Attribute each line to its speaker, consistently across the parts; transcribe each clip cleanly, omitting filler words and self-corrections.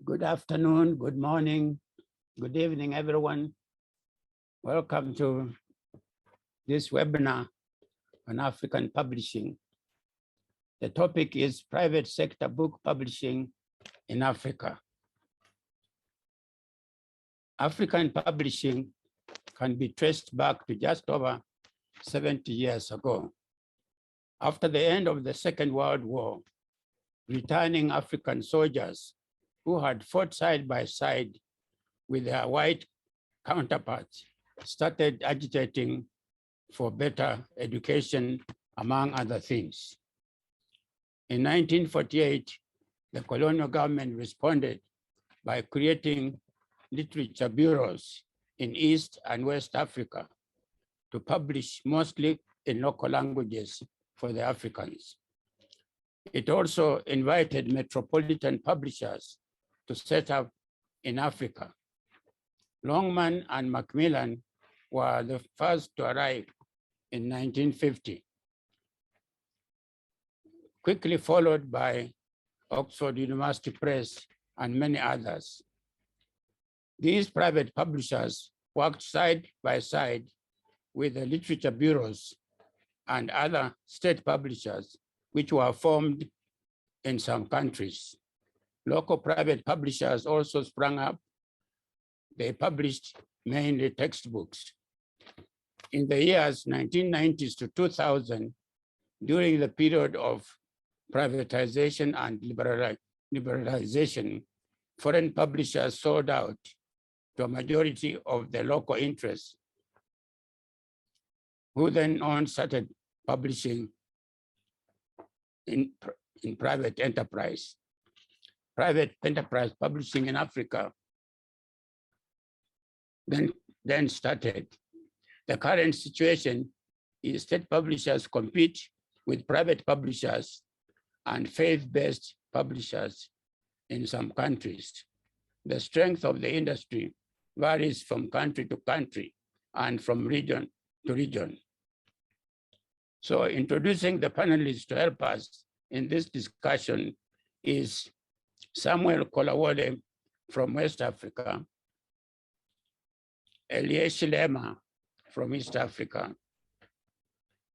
Speaker 1: Good afternoon, good morning, good evening, everyone. Welcome to this webinar on African publishing. The topic is private sector book publishing in Africa. African publishing can be traced back to just over 70 years ago. After the end of the Second World War, returning African soldiers who had fought side by side with their white counterparts started agitating for better education, among other things. In 1948, the colonial government responded by creating literature bureaus in East and West Africa to publish mostly in local languages for the Africans. It also invited metropolitan publishers to set up in Africa. Longman and Macmillan were the first to arrive in 1950, quickly followed by Oxford University Press and many others. These private publishers worked side by side with the literature bureaus and other state publishers, which were formed in some countries. Local private publishers also sprang up. They published mainly textbooks. In the years 1990s to 2000, during the period of privatization and liberalization, foreign publishers sold out to a majority of the local interests, who then on started publishing in private enterprise. Private enterprise publishing in Africa then started. The current situation is state publishers compete with private publishers and faith-based publishers in some countries. The strength of the industry varies from country to country and from region to region. So introducing the panelists to help us in this discussion is Samuel Kolawole from West Africa, Aliou Lema from East Africa,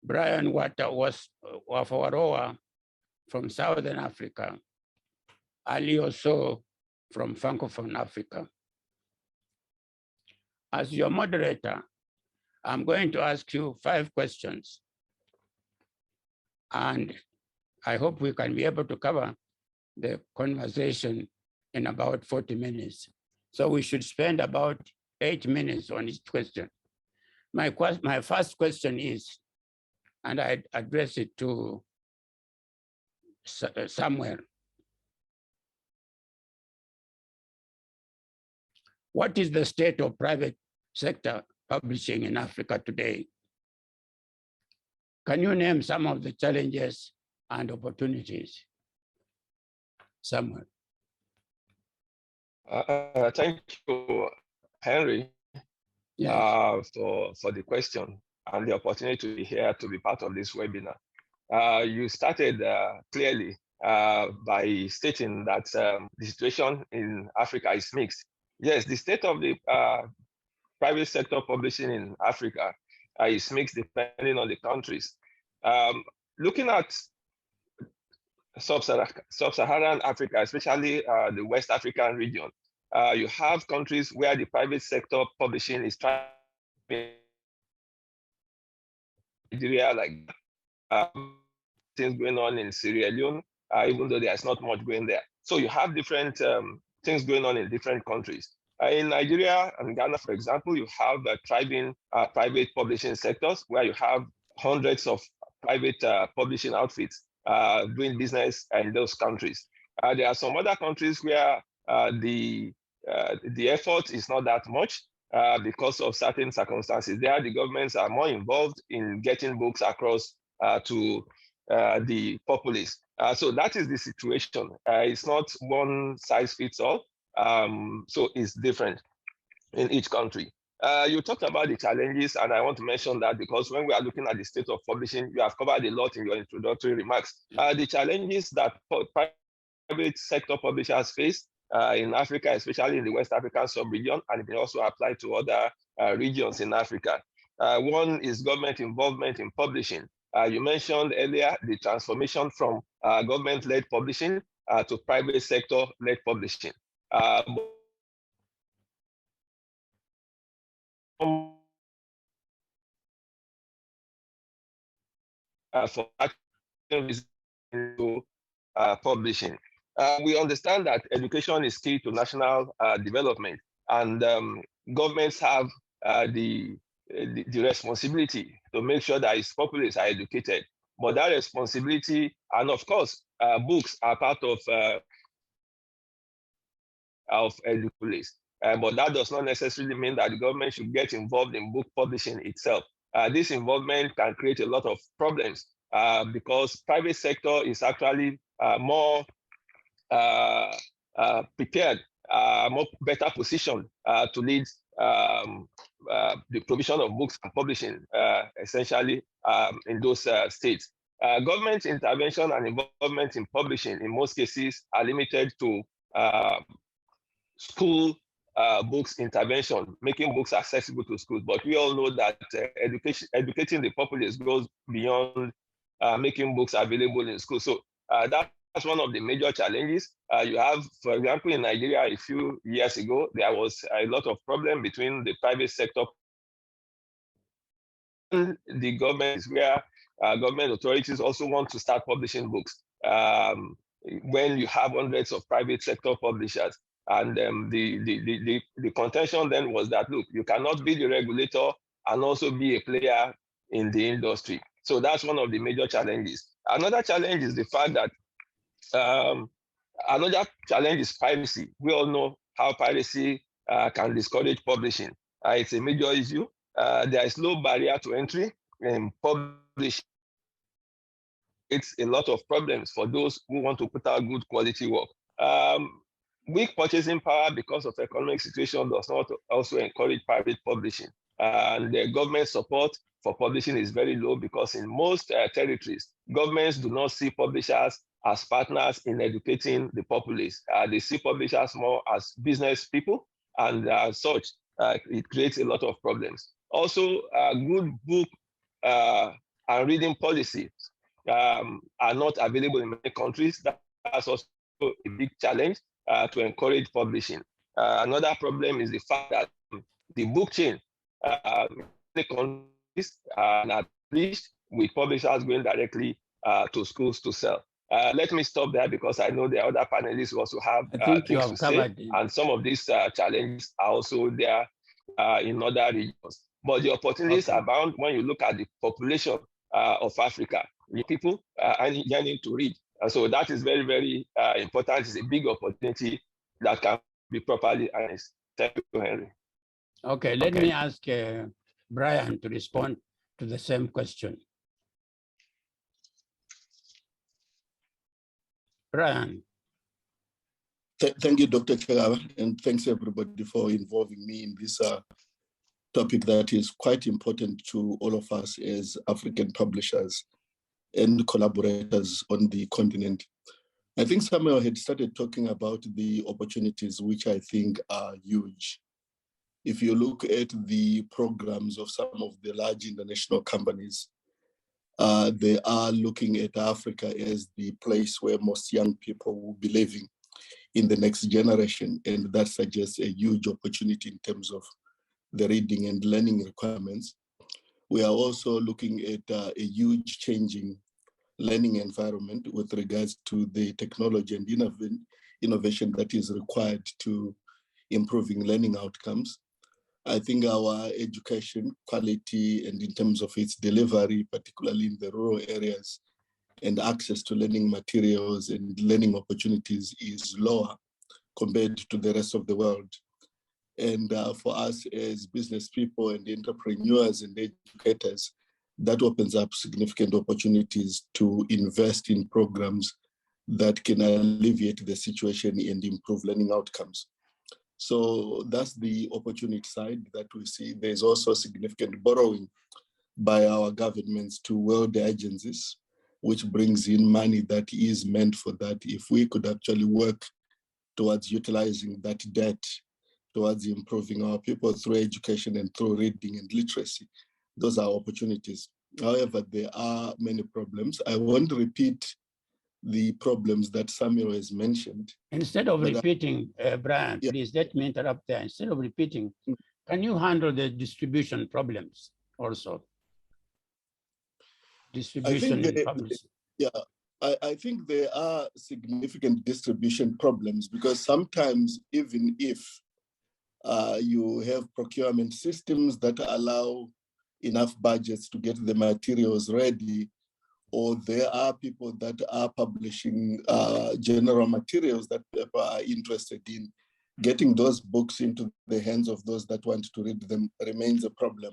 Speaker 1: Brian Wafawarowa from Southern Africa, Aliou from Francophone Africa. As your moderator, I'm going to ask you 5 questions, and I hope we can be able to cover the conversation in about 40 minutes. So we should spend about 8 minutes on each question. My first question is, and I address it to Samuel. What is the state of private sector publishing in Africa today? Can you name some of the challenges and opportunities? Samuel.
Speaker 2: Thank you, Henry,
Speaker 1: Yes.
Speaker 2: for the question and the opportunity to be here to be part of this webinar. You started clearly by stating that the situation in Africa is mixed. Yes, the state of the private sector publishing in Africa is mixed depending on the countries. Looking at sub-Saharan Africa, especially the West African region, you have countries where the private sector publishing is trying Nigeria, like things going on in Sierra Leone, even though there's not much going there. So you have different things going on in different countries. In Nigeria and Ghana, for example, you have thriving private publishing sectors where you have hundreds of private publishing outfits doing business in those countries. There are some other countries where the effort is not that much because of certain circumstances. There, the governments are more involved in getting books across to the populace. So that is the situation. It's not one size fits all. So it's different in each country. You talked about the challenges, and I want to mention that because when we are looking at the state of publishing, you have covered a lot in your introductory remarks. The challenges that private sector publishers face in Africa, especially in the West African sub-region, and it can also apply to other regions in Africa. One is government involvement in publishing. You mentioned earlier the transformation from government-led publishing to private sector-led publishing. For publishing. We understand that education is key to national development, and governments have the responsibility to make sure that its populace are educated. But that responsibility, and of course, books are part of education. But that does not necessarily mean that the government should get involved in book publishing itself. This involvement can create a lot of problems because private sector is actually more prepared, more better positioned to lead the provision of books and publishing, essentially in those states. Government intervention and involvement in publishing, in most cases, are limited to school books intervention, making books accessible to schools. But we all know that educating the populace goes beyond making books available in schools. So that's one of the major challenges. You have, for example, in Nigeria, a few years ago, there was a lot of problem between the private sector and the government, where government authorities also want to start publishing books. When you have hundreds of private sector publishers, and the contention then was that, look, you cannot be the regulator and also be a player in the industry. So that's one of the major challenges. Another challenge is the fact that another challenge is piracy. We all know how piracy can discourage publishing. It's a major issue. There is no barrier to entry in publishing. It's a lot of problems for those who want to put out good quality work. Weak purchasing power because of economic situation does not also encourage private publishing. And the government support for publishing is very low because in most territories, governments do not see publishers as partners in educating the populace. They see publishers more as business people, and as such, it creates a lot of problems. Also, good book and reading policies are not available in many countries. That's also a big challenge to encourage publishing. Another problem is the fact that the book chain, many countries are published with publishers going directly to schools to sell. Let me stop there because I know the other panelists who also have things to say, and some of these challenges are also there in other regions. But the opportunities are bound when you look at the population of Africa. People are yearning to read. And so that is very, very important. It's a big opportunity that can be properly harnessed. Thank you, Henry.
Speaker 1: Okay, let me ask Brian to respond to the same question. Brian.
Speaker 3: Thank you, Dr. Chakava, and thanks everybody for involving me in this topic that is quite important to all of us as African publishers and collaborators on the continent. I think Samuel had started talking about the opportunities, which I think are huge. If you look at the programs of some of the large international companies, they are looking at Africa as the place where most young people will be living in the next generation. And that suggests a huge opportunity in terms of the reading and learning requirements. We are also looking at a huge changing learning environment with regards to the technology and innovation that is required to improving learning outcomes. I think our education quality and in terms of its delivery, particularly in the rural areas, and access to learning materials and learning opportunities is lower compared to the rest of the world. And for us as business people and entrepreneurs and educators, that opens up significant opportunities to invest in programs that can alleviate the situation and improve learning outcomes. So that's the opportunity side that we see. There's also significant borrowing by our governments to world agencies, which brings in money that is meant for that. If we could actually work towards utilizing that debt towards improving our people through education and through reading and literacy. Those are opportunities. However, there are many problems. I won't repeat the problems that Samuel has mentioned.
Speaker 1: Instead of repeating, Brian,
Speaker 3: yeah.
Speaker 1: please let me interrupt there. Instead of repeating, can you handle the distribution problems also? Distribution and publishing.
Speaker 3: Yeah, I think there are significant distribution problems because sometimes even if you have procurement systems that allow enough budgets to get the materials ready, or there are people that are publishing general materials that people are interested in, getting those books into the hands of those that want to read them remains a problem.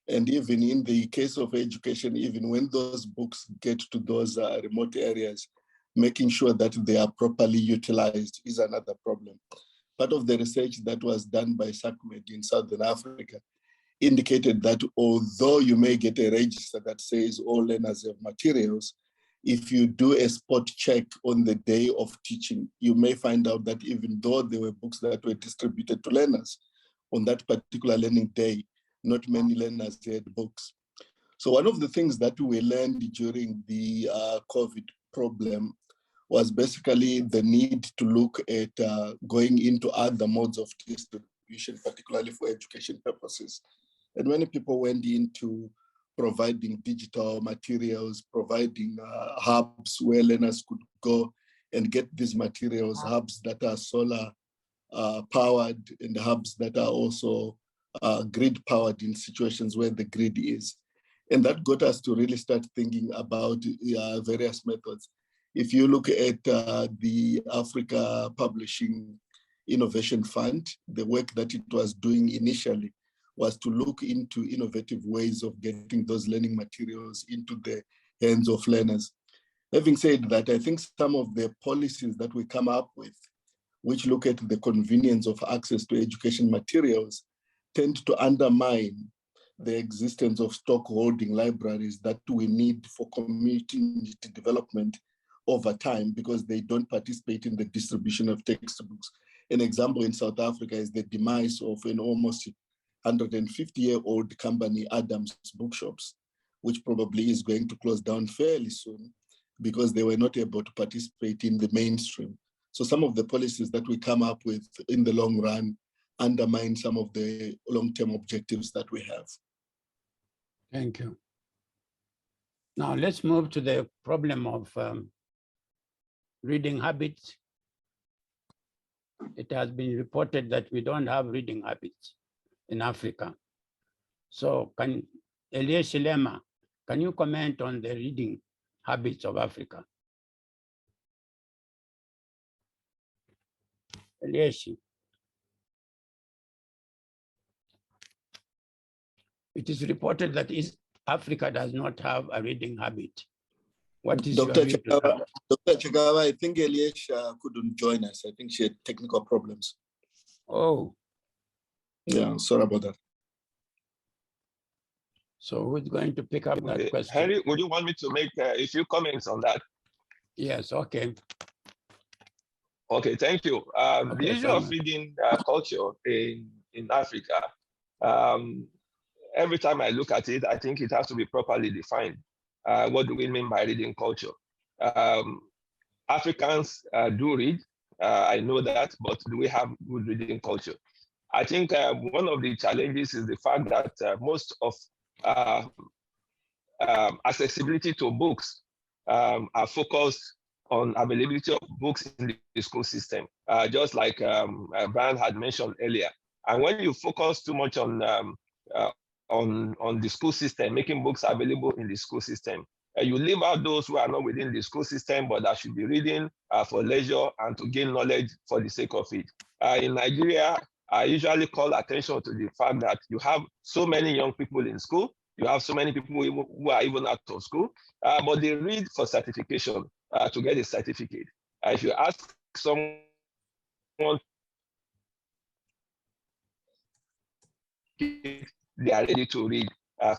Speaker 3: And even in the case of education, even when those books get to those remote areas, making sure that they are properly utilized is another problem. Part of the research that was done by SACMED in Southern Africa indicated that although you may get a register that says all learners have materials, if you do a spot check on the day of teaching, you may find out that even though there were books that were distributed to learners on that particular learning day, not many learners had books. So one of the things that we learned during the COVID problem was basically the need to look at going into other modes of distribution, particularly for education purposes. And many people went into providing digital materials, providing hubs where learners could go and get these materials, hubs that are solar powered and hubs that are also grid powered in situations where the grid is. And that got us to really start thinking about various methods. If you look at the Africa Publishing Innovation Fund, the work that it was doing initially was to look into innovative ways of getting those learning materials into the hands of learners. Having said that, I think some of the policies that we come up with, which look at the convenience of access to education materials, tend to undermine the existence of stockholding libraries that we need for community development over time because they don't participate in the distribution of textbooks. An example in South Africa is the demise of an almost 150-year-old company, Adams Bookshops, which probably is going to close down fairly soon because they were not able to participate in the mainstream. So some of the policies that we come up with in the long run undermine some of the long-term objectives that we have.
Speaker 1: Thank you. Now let's move to the problem of reading habits. It has been reported that we don't have reading habits in Africa. So Aliou Shilema, can you comment on the reading habits of Africa? Aliou. It is reported that East Africa does not have a reading habit. What is
Speaker 3: Dr.
Speaker 1: your view to that?
Speaker 3: Dr. Chakava, I think Aliou couldn't join us. I think she had technical problems.
Speaker 1: Oh.
Speaker 3: Yeah, sorry about that.
Speaker 1: So who's going to pick up that question?
Speaker 2: Henry, would you want me to make a few comments on that?
Speaker 1: Yes, okay.
Speaker 2: Okay, thank you. The issue of reading culture in Africa, every time I look at it, I think it has to be properly defined. What do we mean by reading culture? Africans do read, I know that, but do we have good reading culture? I think one of the challenges is the fact that most of accessibility to books are focused on availability of books in the school system, just like Brian had mentioned earlier. And when you focus too much on the school system, making books available in the school system, you leave out those who are not within the school system, but that should be reading for leisure and to gain knowledge for the sake of it. In Nigeria, I usually call attention to the fact that you have so many young people in school, you have so many people who are even out of school, but they read for certification, to get a certificate. If you ask someone, they are ready to read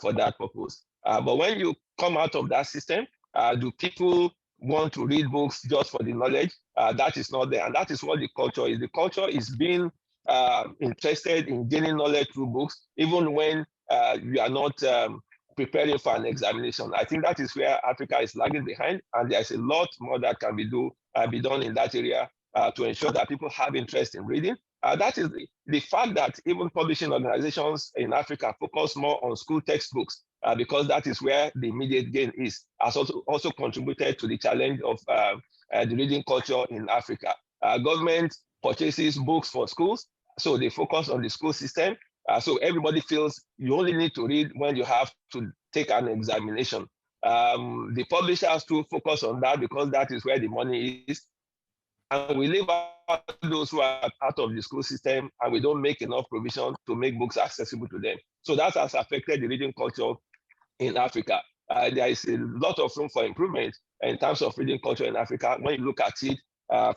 Speaker 2: for that purpose. But when you come out of that system, do people want to read books just for the knowledge. That is not there. And that is what the culture is. The culture is being interested in gaining knowledge through books, even when you are not preparing for an examination. I think that is where Africa is lagging behind, and there's a lot more that can be done in that area to ensure that people have interest in reading. That is the fact that even publishing organizations in Africa focus more on school textbooks because that is where the immediate gain is, has also contributed to the challenge of the reading culture in Africa. Government purchases books for schools, so they focus on the school system. So everybody feels you only need to read when you have to take an examination. The publishers too focus on that because that is where the money is. And we leave out those who are out of the school system, and we don't make enough provision to make books accessible to them. So that has affected the reading culture in Africa. There is a lot of room for improvement in terms of reading culture in Africa. When you look at it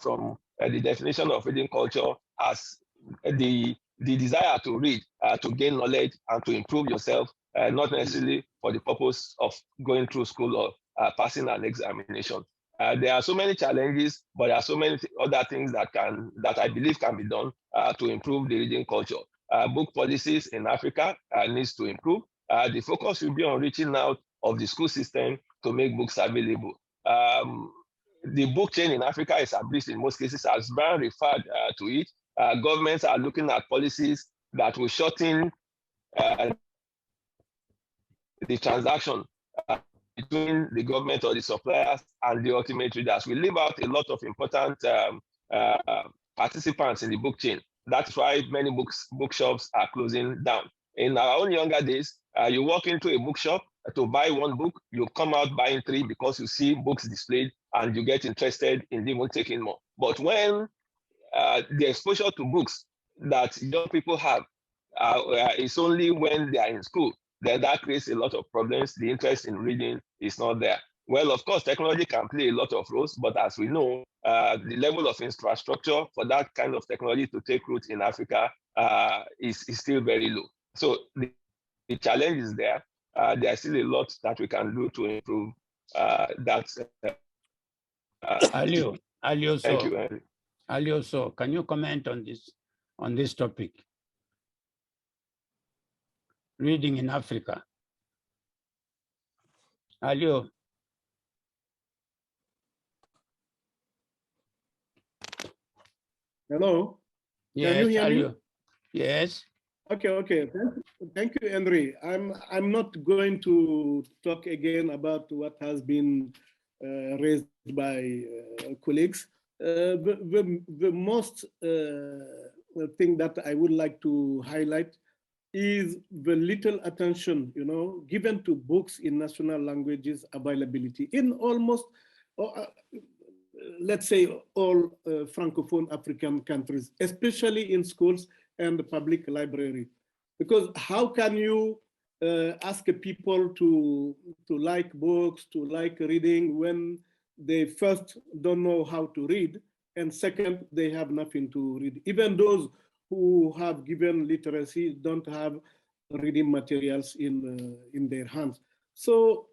Speaker 2: from the definition of reading culture as the desire to read, to gain knowledge and to improve yourself, not necessarily for the purpose of going through school or passing an examination. There are so many challenges, but there are so many other things that I believe can be done to improve the reading culture. Book policies in Africa needs to improve. The focus will be on reaching out of the school system to make books available. The book chain in Africa is abridged in most cases, as Brian referred to it. Governments are looking at policies that will shorten the transaction between the government or the suppliers and the ultimate readers. We leave out a lot of important participants in the book chain. That's why many bookshops are closing down. In our own younger days, you walk into a bookshop to buy one book, you come out buying 3 because you see books displayed and you get interested in even taking more. But when the exposure to books that young people have is only when they are in school, then that creates a lot of problems. The interest in reading is not there. Well, of course, technology can play a lot of roles, but as we know, the level of infrastructure for that kind of technology to take root in Africa is still very low. So the challenge is there. There's still a lot that we can do to improve that.
Speaker 1: Aliou,
Speaker 2: Thank you, Henry.
Speaker 1: Aliou, so can you comment on this topic? Reading in Africa. Aliou.
Speaker 4: Hello.
Speaker 1: Yes,
Speaker 4: Can you hear
Speaker 1: Aliou.
Speaker 4: me?
Speaker 1: Yes.
Speaker 4: Okay. Thank you, Henry. I'm not going to talk again about what has been raised by colleagues. The most thing that I would like to highlight is the little attention, given to books in national languages availability in almost, let's say, all Francophone African countries, especially in schools and the public library. Because how can you ask people to like books, to like reading when they first don't know how to read, and second, they have nothing to read. Even those who have given literacy don't have reading materials in their hands. So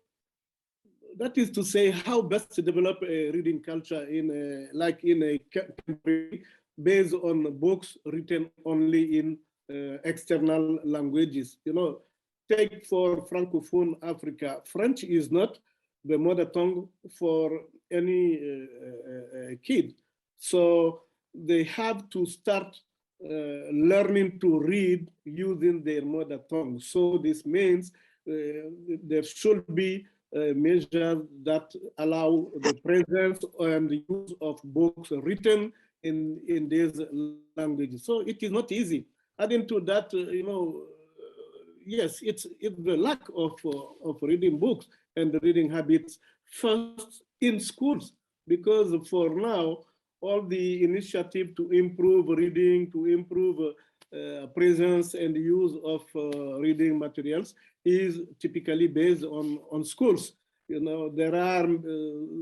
Speaker 4: that is to say, how best to develop a reading culture in a country based on books written only in external languages. Take for Francophone Africa, French is not the mother tongue for any kid. So they have to start learning to read using their mother tongue. So this means there should be measures that allow the presence and the use of books written in these languages. So it is not easy. Adding to that, yes, it's the lack of reading books and the reading habits first in schools, because for now, all the initiative to improve reading, to improve presence and use of reading materials is typically based on schools. There are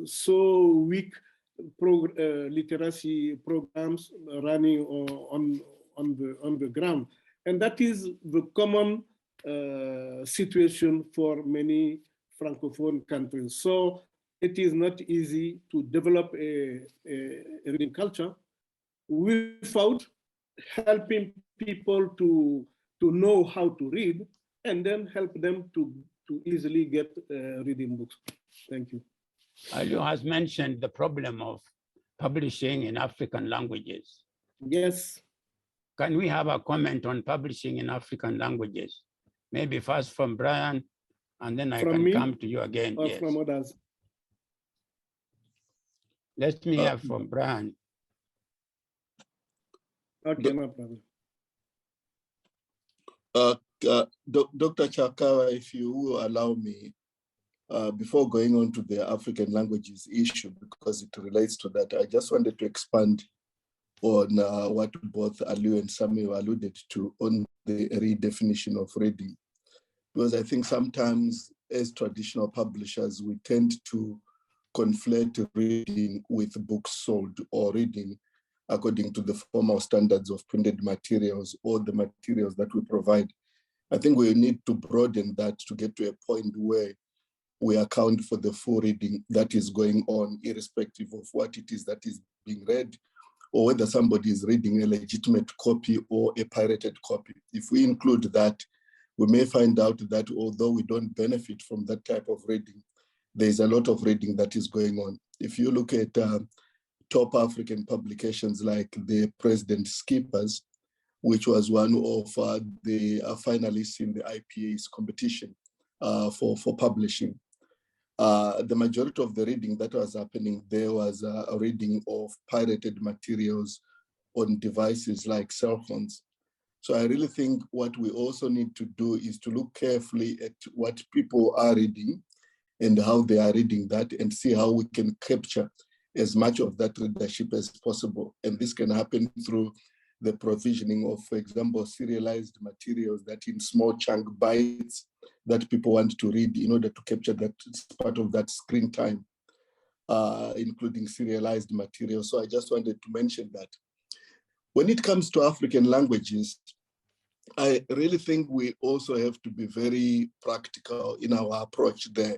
Speaker 4: so weak literacy programs running on the ground, and that is the common situation for many Francophone countries. So it is not easy to develop a reading culture without helping people to know how to read, and then help them to easily get reading books. Thank you.
Speaker 1: Aliou has mentioned the problem of publishing in African languages.
Speaker 4: Yes.
Speaker 1: Can we have a comment on publishing in African languages? Maybe first from Brian, and then I can come to you again.
Speaker 4: Or
Speaker 1: yes.
Speaker 4: from others?
Speaker 1: Let me hear from Brian.
Speaker 4: Okay, no problem.
Speaker 3: Dr. Chakava, if you will allow me, before going on to the African languages issue, because it relates to that, I just wanted to expand on what both Aliou and Samuel alluded to on the redefinition of reading. Because I think sometimes as traditional publishers, we tend to conflate reading with books sold or reading according to the formal standards of printed materials or the materials that we provide. I think we need to broaden that to get to a point where we account for the full reading that is going on, irrespective of what it is that is being read, or whether somebody is reading a legitimate copy or a pirated copy. If we include that, we may find out that although we don't benefit from that type of reading, there's a lot of reading that is going on. If you look at top African publications like the President's Skippers, which was one of the finalists in the IPA's competition for publishing. The majority of the reading that was happening there was a reading of pirated materials on devices like cell phones. So I really think what we also need to do is to look carefully at what people are reading and how they are reading that, and see how we can capture as much of that readership as possible. And this can happen through the provisioning of, for example, serialized materials that in small chunk bites that people want to read in order to capture that part of that screen time, including serialized materials. So I just wanted to mention that. When it comes to African languages, I really think we also have to be very practical in our approach there.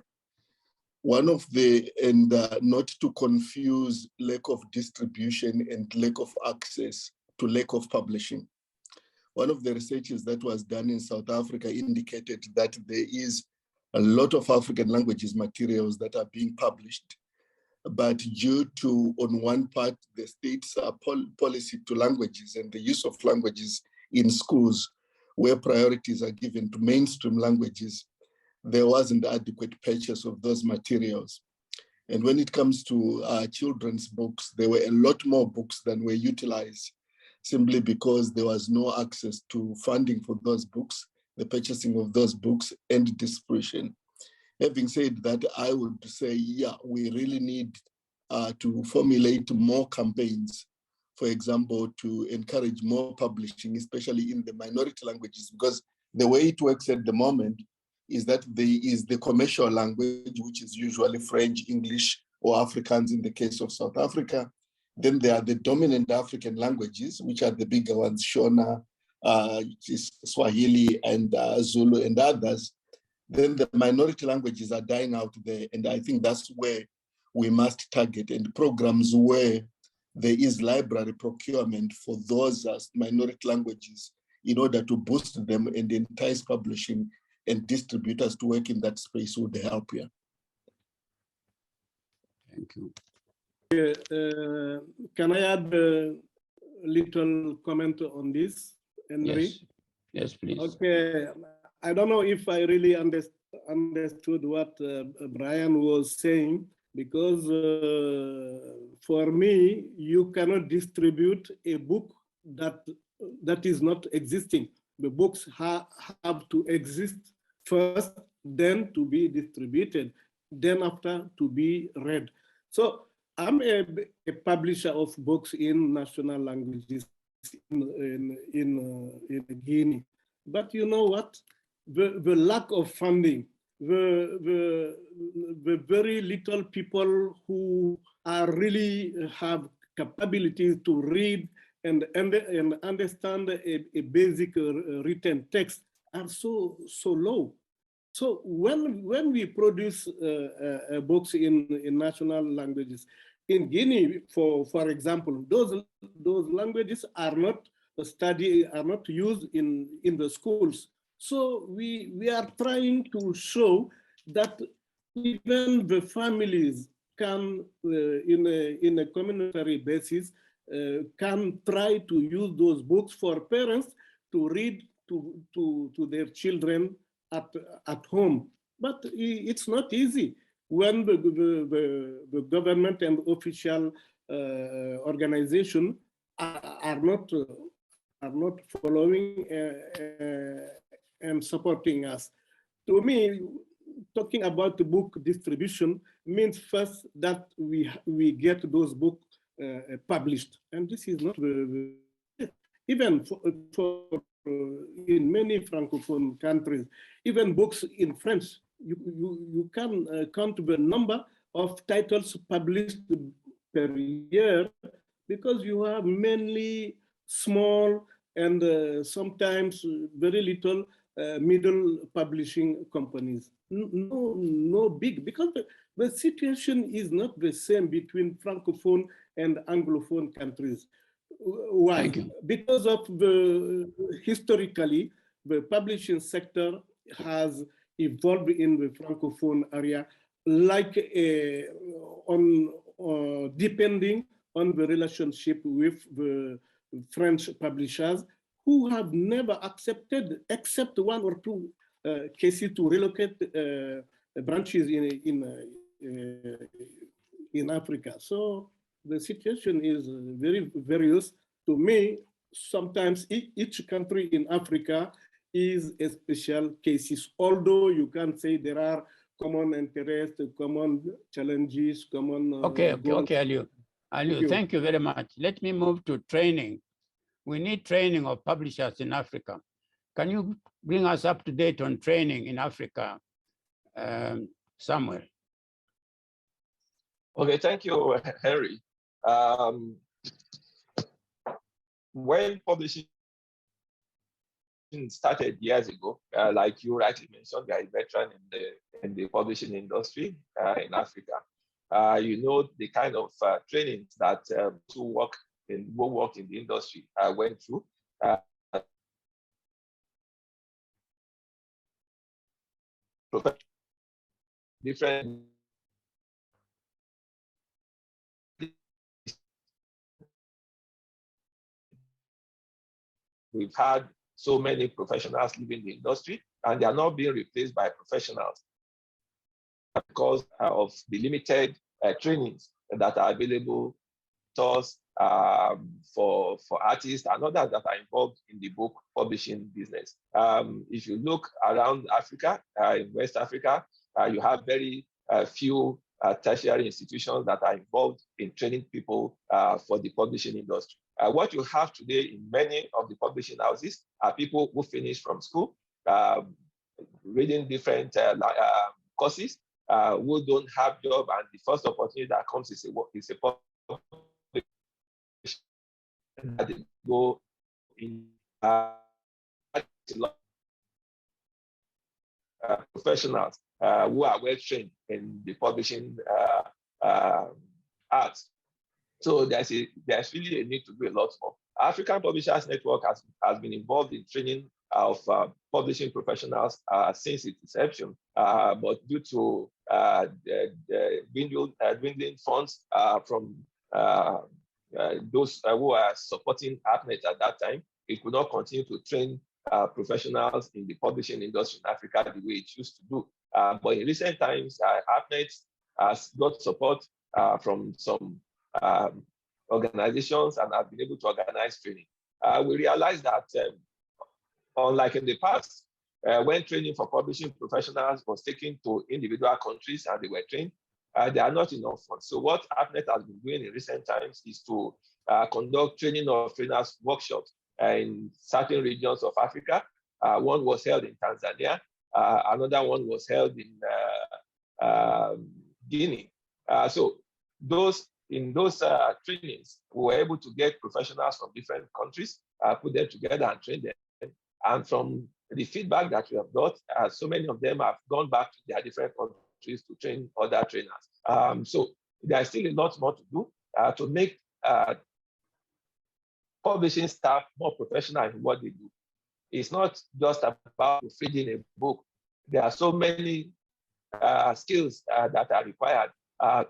Speaker 3: One of the, and not to confuse lack of distribution and lack of access to lack of publishing. One of the researches that was done in South Africa indicated that there is a lot of African languages materials that are being published, but due to, on one part, the state's policy to languages and the use of languages in schools, where priorities are given to mainstream languages, there wasn't adequate purchase of those materials. And when it comes to children's books, there were a lot more books than were utilized, simply because there was no access to funding for those books, the purchasing of those books, and distribution. Having said that, I would say, yeah, we really need to formulate more campaigns, for example, to encourage more publishing, especially in the minority languages, because the way it works at the moment is that there is the commercial language, which is usually French, English, or Afrikaans in the case of South Africa. Then there are the dominant African languages, which are the bigger ones, Shona, Swahili, and Zulu, and others. Then the minority languages are dying out there. And I think that's where we must target, and programs where there is library procurement for those minority languages in order to boost them and entice publishing and distributors to work in that space would help here.
Speaker 1: Thank you.
Speaker 4: Can I add a little comment on this, Henry?
Speaker 1: Yes, yes, please.
Speaker 4: Okay, I don't know if I really understood what Brian was saying, because for me, you cannot distribute a book that is not existing. The books have to exist first, then to be distributed, then after to be read. So I'm a publisher of books in national languages in Guinea. But you know what? The lack of funding, the very little people who are really have capabilities to read and understand a basic written text are so low. So when we produce books in national languages, in Guinea, for example, those languages are not used in the schools. So we are trying to show that even the families can, in a communitary basis, can try to use those books for parents to read to their children at home. But it's not easy when the government and official organization are not following and supporting us. To me, talking about the book distribution means first that we get those books published, and this is not even for in many Francophone countries, even books in French, you can count the number of titles published per year, because you have mainly small and sometimes very little middle publishing companies. No big, because the situation is not the same between Francophone and Anglophone countries. Why? Because of historically, the publishing sector has evolved in the Francophone area, like depending on the relationship with the French publishers, who have never accepted, except one or two cases, to relocate branches in Africa. So the situation is very various. To me, sometimes each country in Africa is a special cases, although you can say there are common interests, common challenges, common
Speaker 1: Okay, Aliou. Aliou, thank you very much. Let me move to training. We need training of publishers in Africa. Can you bring us up to date on training in Africa, Samuel?
Speaker 2: Okay, thank you, Henry. When publishing started years ago, like you rightly mentioned, you are a veteran in the publishing industry in Africa. You know the kind of trainings that who work in the industry went through. Different we've had so many professionals leaving the industry, and they are not being replaced by professionals because of the limited trainings that are available to us for artists and others that are involved in the book publishing business. If you look around Africa, in West Africa, you have very few tertiary institutions that are involved in training people for the publishing industry. What you have today in many of the publishing houses are people who finish from school, reading different courses, who don't have job, and the first opportunity that comes is a publication that they go in. Professionals who are well trained in the publishing arts. So there's really a need to do a lot more. African Publishers Network has been involved in training of publishing professionals since its inception, but due to the dwindling funds from those who are supporting APNET at that time, it could not continue to train professionals in the publishing industry in Africa the way it used to do. But in recent times, APNET has got support from some organizations and have been able to organize training. We realized that unlike in the past, when training for publishing professionals was taken to individual countries and they were trained, there are not enough funds. So what APNET has been doing in recent times is to conduct training of trainers workshops in certain regions of Africa. One was held in Tanzania. Another one was held in Guinea. So in those trainings, we were able to get professionals from different countries, put them together and train them. And from the feedback that we have got, so many of them have gone back to their different countries to train other trainers. So there's still a lot more to do to make publishing staff more professional in what they do. It's not just about reading a book. There are so many skills that are required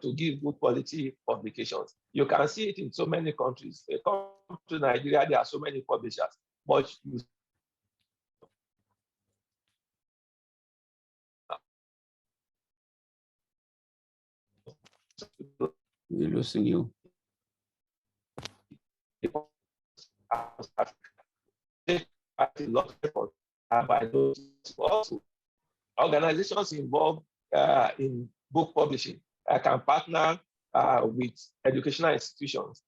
Speaker 2: to give good quality publications. You can see it in so many countries. Come to Nigeria, there are so many publishers, but you
Speaker 1: We're losing you.
Speaker 2: A lot of effort by those also. Organizations involved in book publishing can partner with educational institutions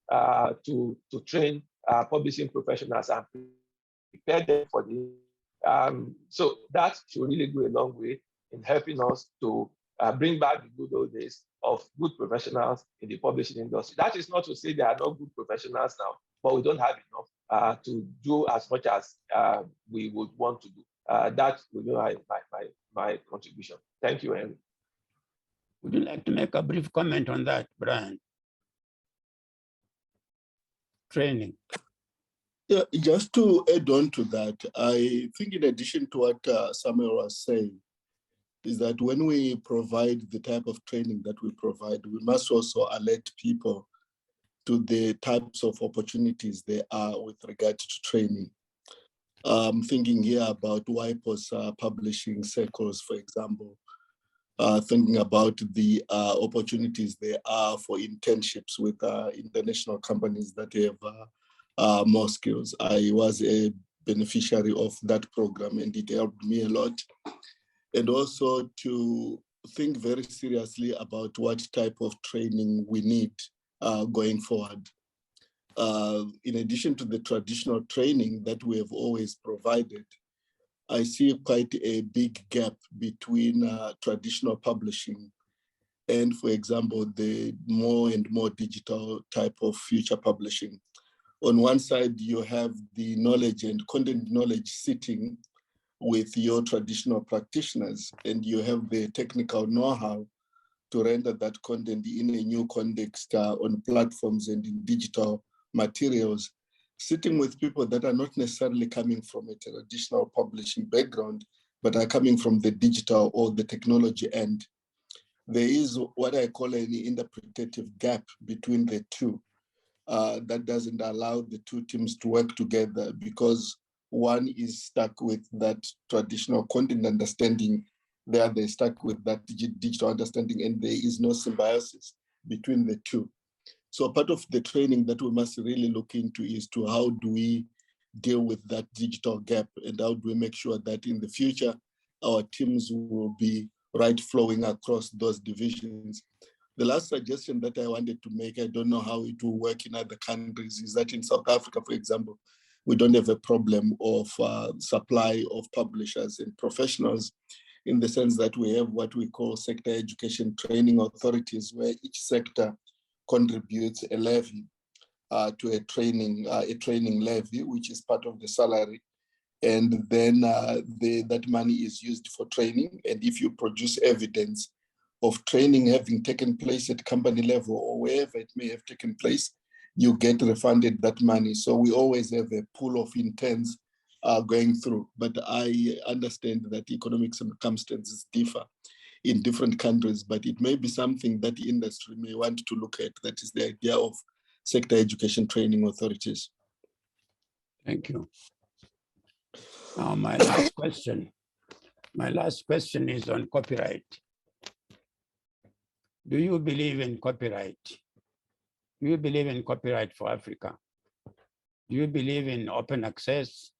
Speaker 2: to train publishing professionals and prepare them for the. So that should really go a long way in helping us to bring back the good old days of good professionals in the publishing industry. That is not to say there are not good professionals now, but we don't have enough to do as much as we would want to do. That will be my contribution. Thank you, Henry.
Speaker 1: Would you like to make a brief comment on that, Brian? Training.
Speaker 3: Yeah, just to add on to that, I think in addition to what Samuel was saying, is that when we provide the type of training that we provide, we must also alert people to the types of opportunities there are with regard to training. Thinking here about WIPO's publishing circles, for example, thinking about the opportunities there are for internships with international companies that have more skills. I was a beneficiary of that program and it helped me a lot. And also to think very seriously about what type of training we need going forward. In addition to the traditional training that we have always provided, I see quite a big gap between traditional publishing and, for example, the more and more digital type of future publishing. On one side, you have the knowledge and content knowledge sitting with your traditional practitioners, and you have the technical know-how to render that content in a new context on platforms and in digital materials, sitting with people that are not necessarily coming from a traditional publishing background, but are coming from the digital or the technology end. There is what I call an interpretative gap between the two that doesn't allow the two teams to work together because one is stuck with that traditional content understanding, the other is stuck with that digital understanding, and there is no symbiosis between the two. So part of the training that we must really look into is to how do we deal with that digital gap and how do we make sure that in the future, our teams will be right flowing across those divisions. The last suggestion that I wanted to make, I don't know how it will work in other countries, is that in South Africa, for example, we don't have a problem of supply of publishers and professionals in the sense that we have what we call sector education training authorities, where each sector contributes a levy to a training levy, which is part of the salary. And then that money is used for training. And if you produce evidence of training having taken place at company level or wherever it may have taken place, you get refunded that money. So we always have a pool of interns going through. But I understand that economic circumstances differ in different countries, but it may be something that the industry may want to look at. That is the idea of sector education training authorities.
Speaker 1: Thank you. Now, my last question is on copyright. Do you believe in copyright? Do you believe in copyright for Africa? Do you believe in open access,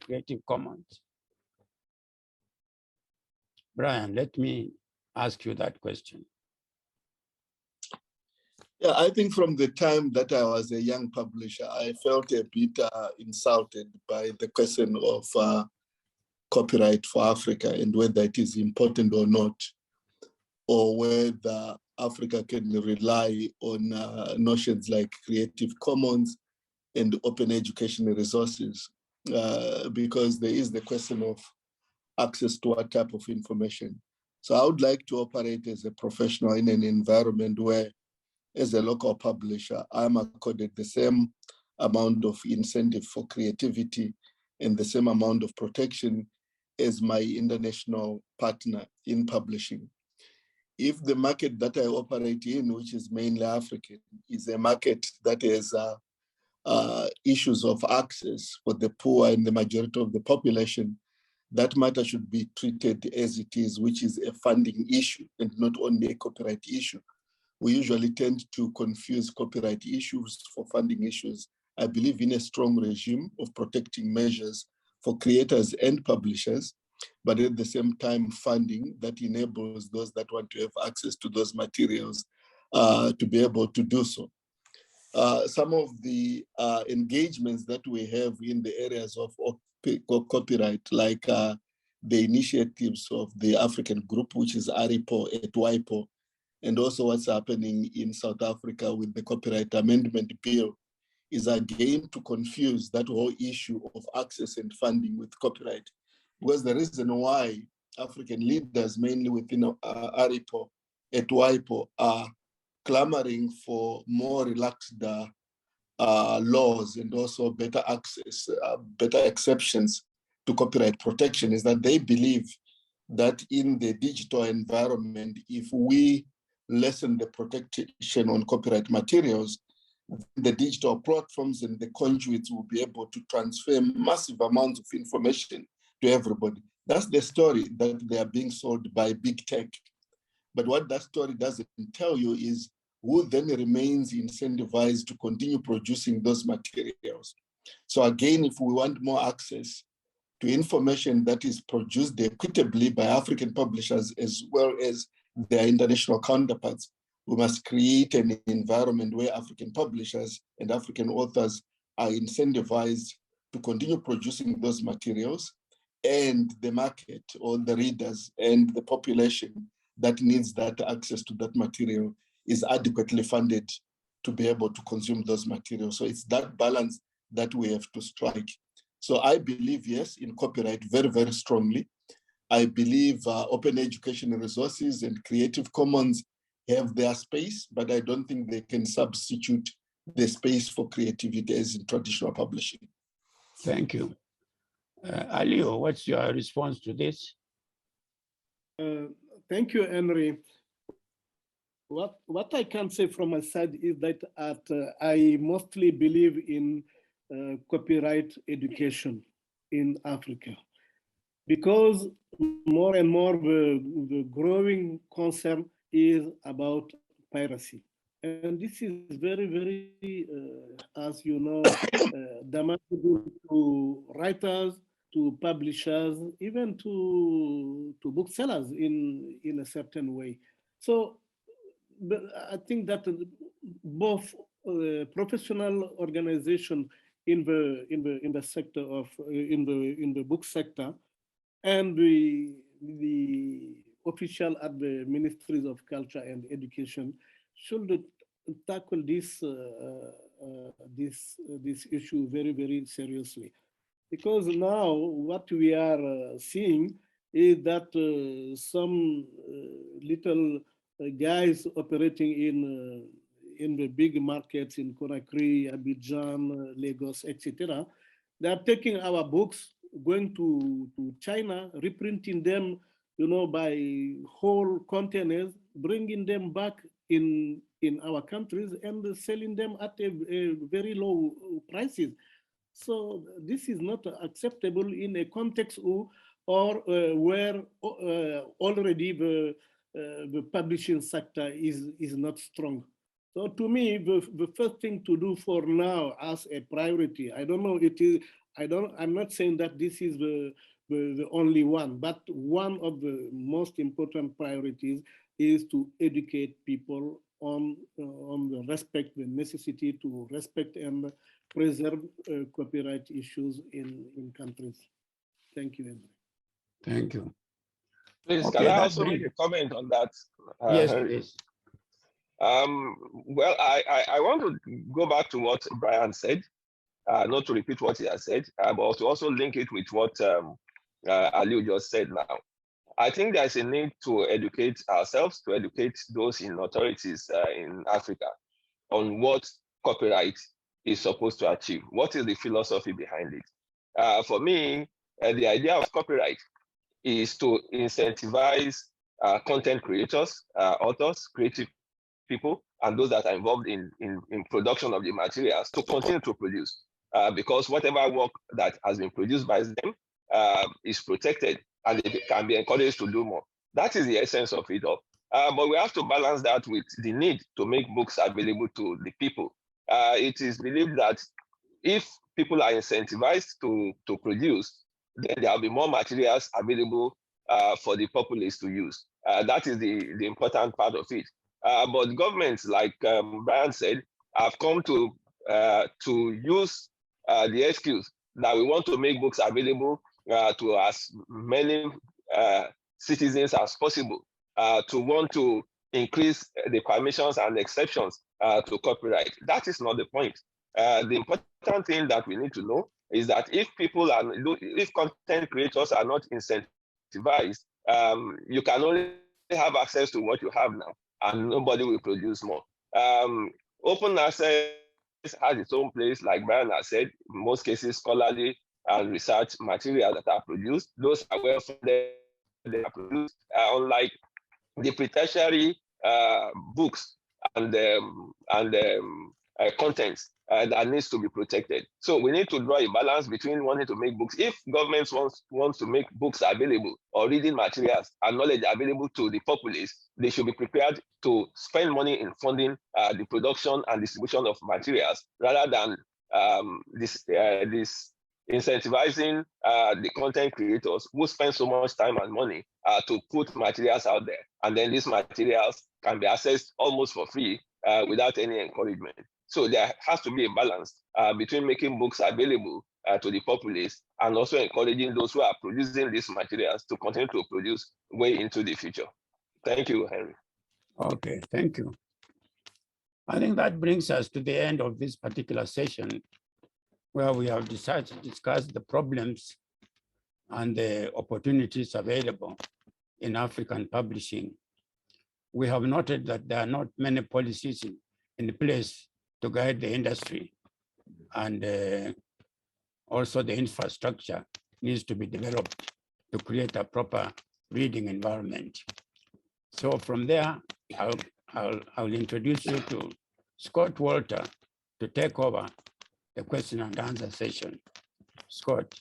Speaker 1: Creative Commons? Brian, let me ask you that question.
Speaker 3: Yeah, I think from the time that I was a young publisher, I felt a bit insulted by the question of copyright for Africa and whether it is important or not, or whether Africa can rely on notions like Creative Commons and open educational resources. because there is the question of access to what type of information. So I would like to operate as a professional in an environment where, as a local publisher, I'm accorded the same amount of incentive for creativity and the same amount of protection as my international partner in publishing. If the market that I operate in, which is mainly African, is a market that has issues of access for the poor and the majority of the population, that matter should be treated as it is, which is a funding issue and not only a copyright issue. We usually tend to confuse copyright issues for funding issues. I believe in a strong regime of protecting measures for creators and publishers, but at the same time funding that enables those that want to have access to those materials to be able to do so. Some of the engagements that we have in the areas of copyright, like the initiatives of the African group, which is ARIPO at WIPO, and also what's happening in South Africa with the Copyright Amendment Bill, is again to confuse that whole issue of access and funding with copyright. Because the reason why African leaders, mainly within ARIPO at WIPO, are clamoring for more relaxed laws and also better access, better exceptions to copyright protection, is that they believe that in the digital environment, if we lessen the protection on copyright materials, the digital platforms and the conduits will be able to transfer massive amounts of information to everybody. That's the story that they are being sold by big tech. But what that story doesn't tell you is who then remains incentivized to continue producing those materials. So again, if we want more access to information that is produced equitably by African publishers as well as their international counterparts, we must create an environment where African publishers and African authors are incentivized to continue producing those materials, and the market or the readers and the population that needs that access to that material is adequately funded to be able to consume those materials. So it's that balance that we have to strike. So I believe, yes, in copyright very, very strongly. I believe open education resources and Creative Commons have their space, but I don't think they can substitute the space for creativity as in traditional publishing.
Speaker 1: Thank you. Aliou, what's your response to this?
Speaker 4: Thank you, Henry. What I can say from my side is that I mostly believe in copyright education in Africa, because more and more the growing concern is about piracy. And this is very, very, as you know, damaging to writers, to publishers, even to booksellers in a certain way. So I think that both professional organizations in the sector of in the book sector and the official at the ministries of culture and education should tackle this this issue very, very seriously, because now what we are seeing is that some little guys operating in the big markets in Conakry, Abidjan, Lagos, etc., they are taking our books, going to China, reprinting them, you know, by whole containers, bringing them back in our countries and selling them at a very low prices. So this is not acceptable in a context where already the publishing sector is not strong. So to me, the first thing to do for now as a priority, I don't know, I'm not saying that this is the only one, but one of the most important priorities is to educate people on the respect, the necessity to respect and preserve copyright issues in countries. Thank you, Henry.
Speaker 1: Thank you.
Speaker 2: Please,
Speaker 1: Okay,
Speaker 2: can I also make a comment on that?
Speaker 1: Yes,
Speaker 2: Henry?
Speaker 1: please.
Speaker 2: Well, I want to go back to what Brian said. not to repeat what he has said, but to also link it with what Aliou just said now. I think there's a need to educate ourselves, to educate those in authorities in Africa on what copyright is supposed to achieve. What is the philosophy behind it? For me, the idea of copyright is to incentivize content creators, authors, creative people, and those that are involved in production of the materials to continue to produce. Because whatever work that has been produced by them is protected and they can be encouraged to do more. That is the essence of it all. But we have to balance that with the need to make books available to the people. It is believed that if people are incentivized to produce, then there will be more materials available for the populace to use. That is the important part of it. But governments, like Brian said, have come to use the excuse that we want to make books available to as many citizens as possible, to want to increase the permissions and exceptions to copyright. That is not the point. The important thing that we need to know is that if content creators are not incentivized, you can only have access to what you have now, and nobody will produce more. Open access has its own place, like Brian has said. In most cases, scholarly and research material that are produced, those are well funded, they are produced, unlike the tertiary books and contents that needs to be protected. So we need to draw a balance between wanting to make books. If governments wants to make books available or reading materials and knowledge available to the populace, they should be prepared to spend money in funding the production and distribution of materials rather than this incentivizing the content creators who spend so much time and money to put materials out there. And then these materials can be accessed almost for free without any encouragement. So there has to be a balance between making books available to the populace and also encouraging those who are producing these materials to continue to produce way into the future. Thank you, Henry.
Speaker 1: Okay, thank you. I think that brings us to the end of this particular session, where we have decided to discuss the problems and the opportunities available in African publishing. We have noted that there are not many policies in place to guide the industry, and also the infrastructure needs to be developed to create a proper reading environment. So from there, I'll introduce you to Scott Walter to take over the question and answer session. Scott.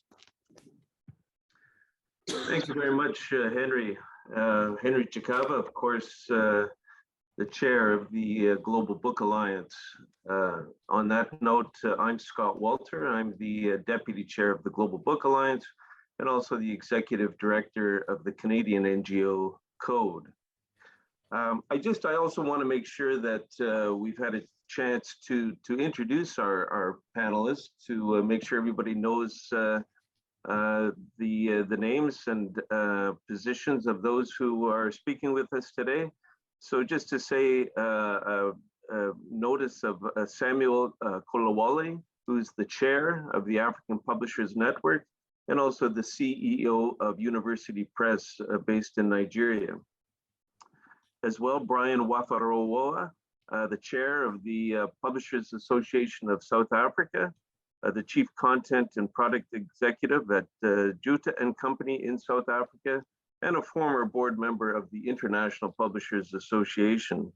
Speaker 5: Thank you very much, Henry. Henry Chakava, of course, the chair of the Global Book Alliance. On that note, I'm Scott Walter. I'm the deputy chair of the Global Book Alliance and also the executive director of the Canadian NGO Code. I also want to make sure that we've had a chance to introduce our panelists, to make sure everybody knows the names and positions of those who are speaking with us today. So just to say, notice of Samuel Kolawole, who's the chair of the African Publishers Network, and also the CEO of University Press based in Nigeria. As well, Brian Wafawarowa, the chair of the Publishers Association of South Africa, the chief content and product executive at Juta & Company in South Africa, and a former board member of the International Publishers Association.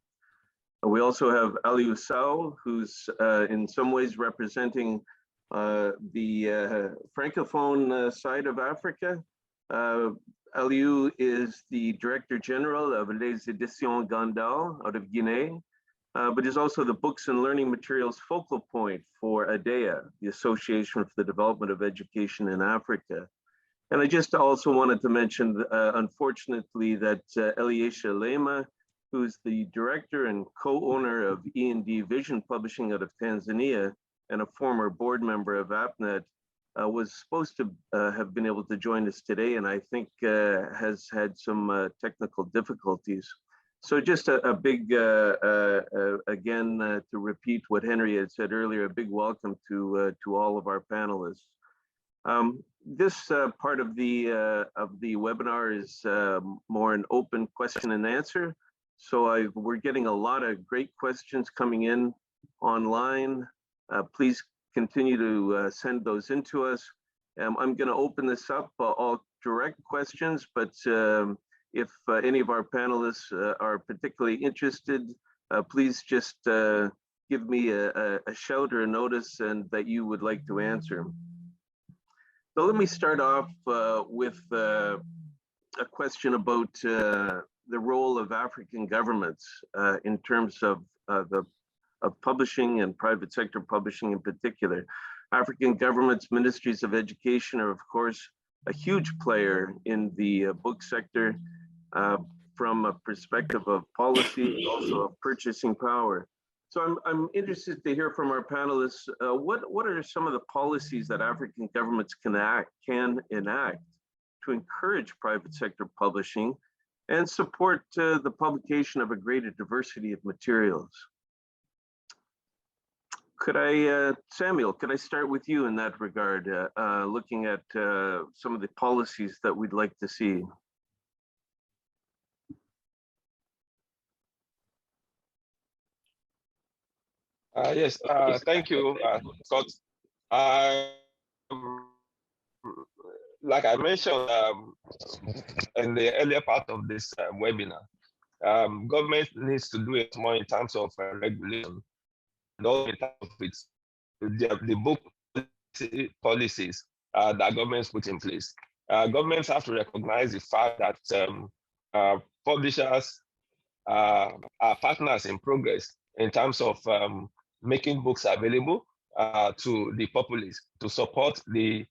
Speaker 5: We also have Aliou, who's in some ways representing the Francophone side of Africa. Aliou is the Director General of Les Éditions Gandal out of Guinea, but is also the Books and Learning Materials focal point for ADEA, the Association for the Development of Education in Africa. And I just also wanted to mention, unfortunately, that Eliesha Lema, who's the director and co-owner of E&D Vision Publishing out of Tanzania and a former board member of APNET, was supposed to have been able to join us today, and I think has had some technical difficulties. So just a big, again, to repeat what Henry had said earlier, a big welcome to all of our panelists. This part of the webinar is more an open question and answer. So we're getting a lot of great questions coming in online. Please continue to send those in to us. I'm going to open this up, all direct questions, but if any of our panelists are particularly interested, please just give me a shout or a notice and that you would like to answer. So let me start off with a question about the role of African governments in terms of publishing and private sector publishing in particular. African governments, ministries of education are, of course, a huge player in the book sector from a perspective of policy, also of purchasing power. So I'm interested to hear from our panelists, what are some of the policies that African governments can enact to encourage private sector publishing and support the publication of a greater diversity of materials? Could I, Samuel, could I start with you in that regard, looking at some of the policies that we'd like to see?
Speaker 2: Yes, thank you, Scott. Like I mentioned in the earlier part of this webinar, government needs to do it more in terms of regulation, not in terms of the book policies that governments put in place. Governments have to recognize the fact that publishers are partners in progress in terms of making books available to the populace, to support the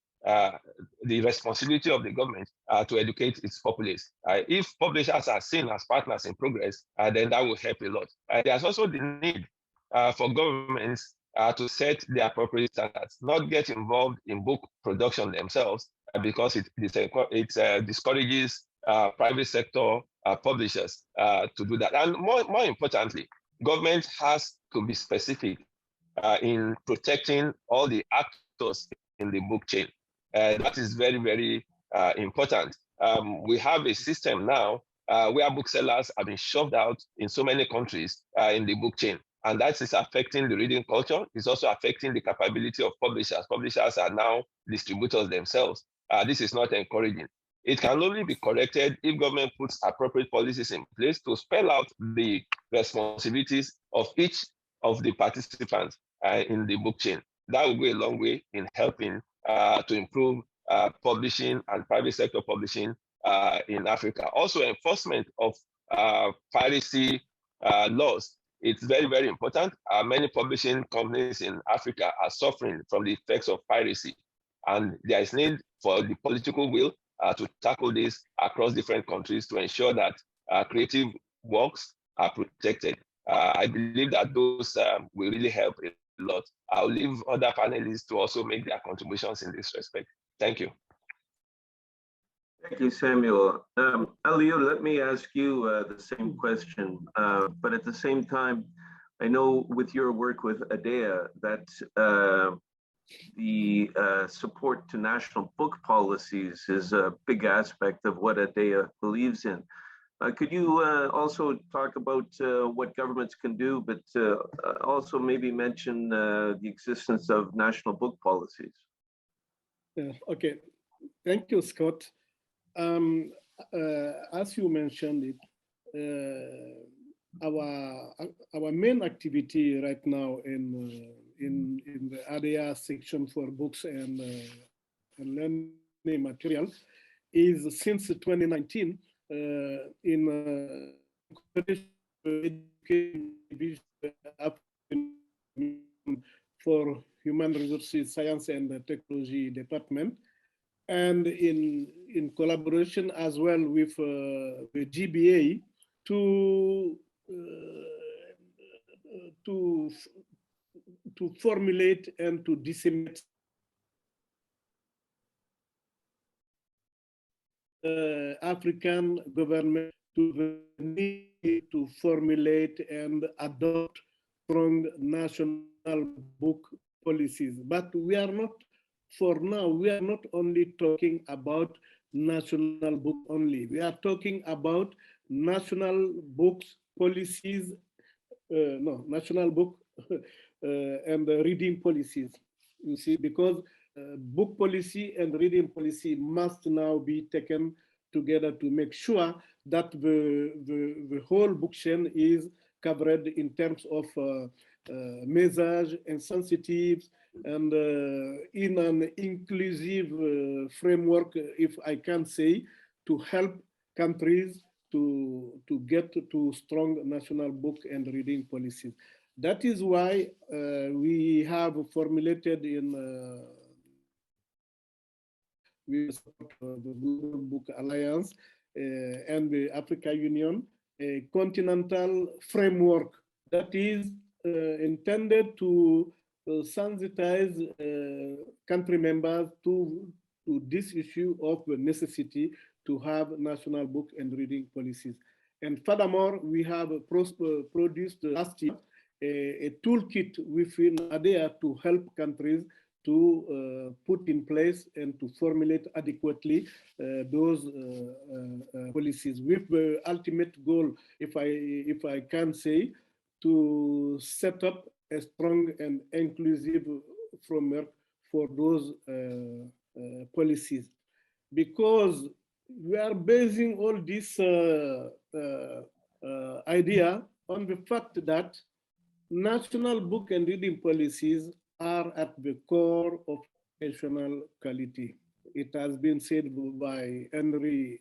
Speaker 2: responsibility of the government to educate its populace. If publishers are seen as partners in progress, then that will help a lot. There's also the need for governments to set the appropriate standards, not get involved in book production themselves, because it discourages private sector publishers to do that. And more importantly, government has to be specific in protecting all the actors in the book chain. That is very, very important. We have a system now where booksellers have been shoved out in so many countries in the book chain. And that is affecting the reading culture. It's also affecting the capability of publishers. Publishers are now distributors themselves. This is not encouraging. It can only be corrected if government puts appropriate policies in place to spell out the responsibilities of each of the participants in the book chain. That will go a long way in helping to improve publishing and private sector publishing in Africa. Also, enforcement of piracy laws. It's very, very important. Many publishing companies in Africa are suffering from the effects of piracy. And there is need for the political will to tackle this across different countries to ensure that creative works are protected. I believe that those will really help a lot. I'll leave other panelists to also make their contributions in this respect. Thank you.
Speaker 5: Thank you, Samuel. Aliou, let me ask you the same question, but at the same time, I know with your work with ADEA that the support to national book policies is a big aspect of what ADEA believes in. Could you also talk about what governments can do, but also maybe mention the existence of national book policies?
Speaker 4: Okay, thank you, Scott. As you mentioned it, our main activity right now in the ADEA section for books and learning material is since 2019 in for Human Resources, Science and Technology Department, and in collaboration as well with the GBA to formulate and to disseminate African government to the need to formulate and adopt strong national book policies. But we are not, for now, we are not only talking about national book only. We are talking about national books policies, national book and reading policies. You see, because book policy and reading policy must now be taken together to make sure that the whole book chain is covered in terms of message and sensitives and in an inclusive framework, if I can say, to help countries to get to strong national book and reading policies. That is why we have formulated in with the Global Book Alliance and the Africa Union a continental framework that is intended to sensitize country members to this issue of the necessity to have national book and reading policies. And furthermore, we have produced last year a toolkit within ADEA to help countries to put in place and to formulate adequately those policies, with the ultimate goal, if I can say, to set up a strong and inclusive framework for those policies. Because we are basing all this idea on the fact that national book and reading policies are at the core of educational quality. It has been said by Henry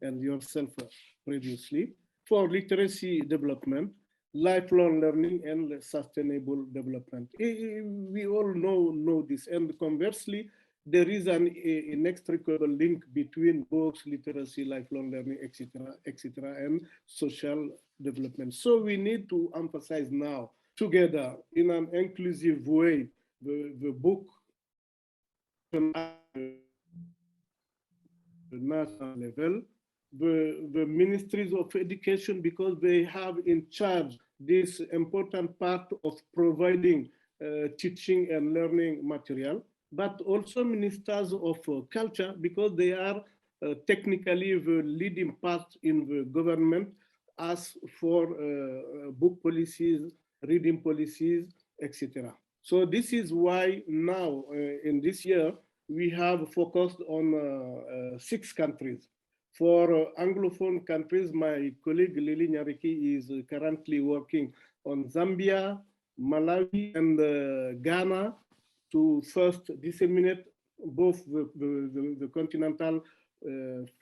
Speaker 4: and yourself previously, for literacy development, lifelong learning, and sustainable development. We all know this, and conversely, there is an inextricable link between books, literacy, lifelong learning, etc., and social development. So we need to emphasize now, together in an inclusive way, the book at the national level, the ministries of education, because they have in charge this important part of providing teaching and learning material, but also ministers of culture, because they are technically the leading part in the government as for book policies, reading policies, etc. So this is why now, in this year, we have focused on 6 countries. For Anglophone countries, my colleague Lili Nyariki is currently working on Zambia, Malawi, and Ghana to first disseminate both the continental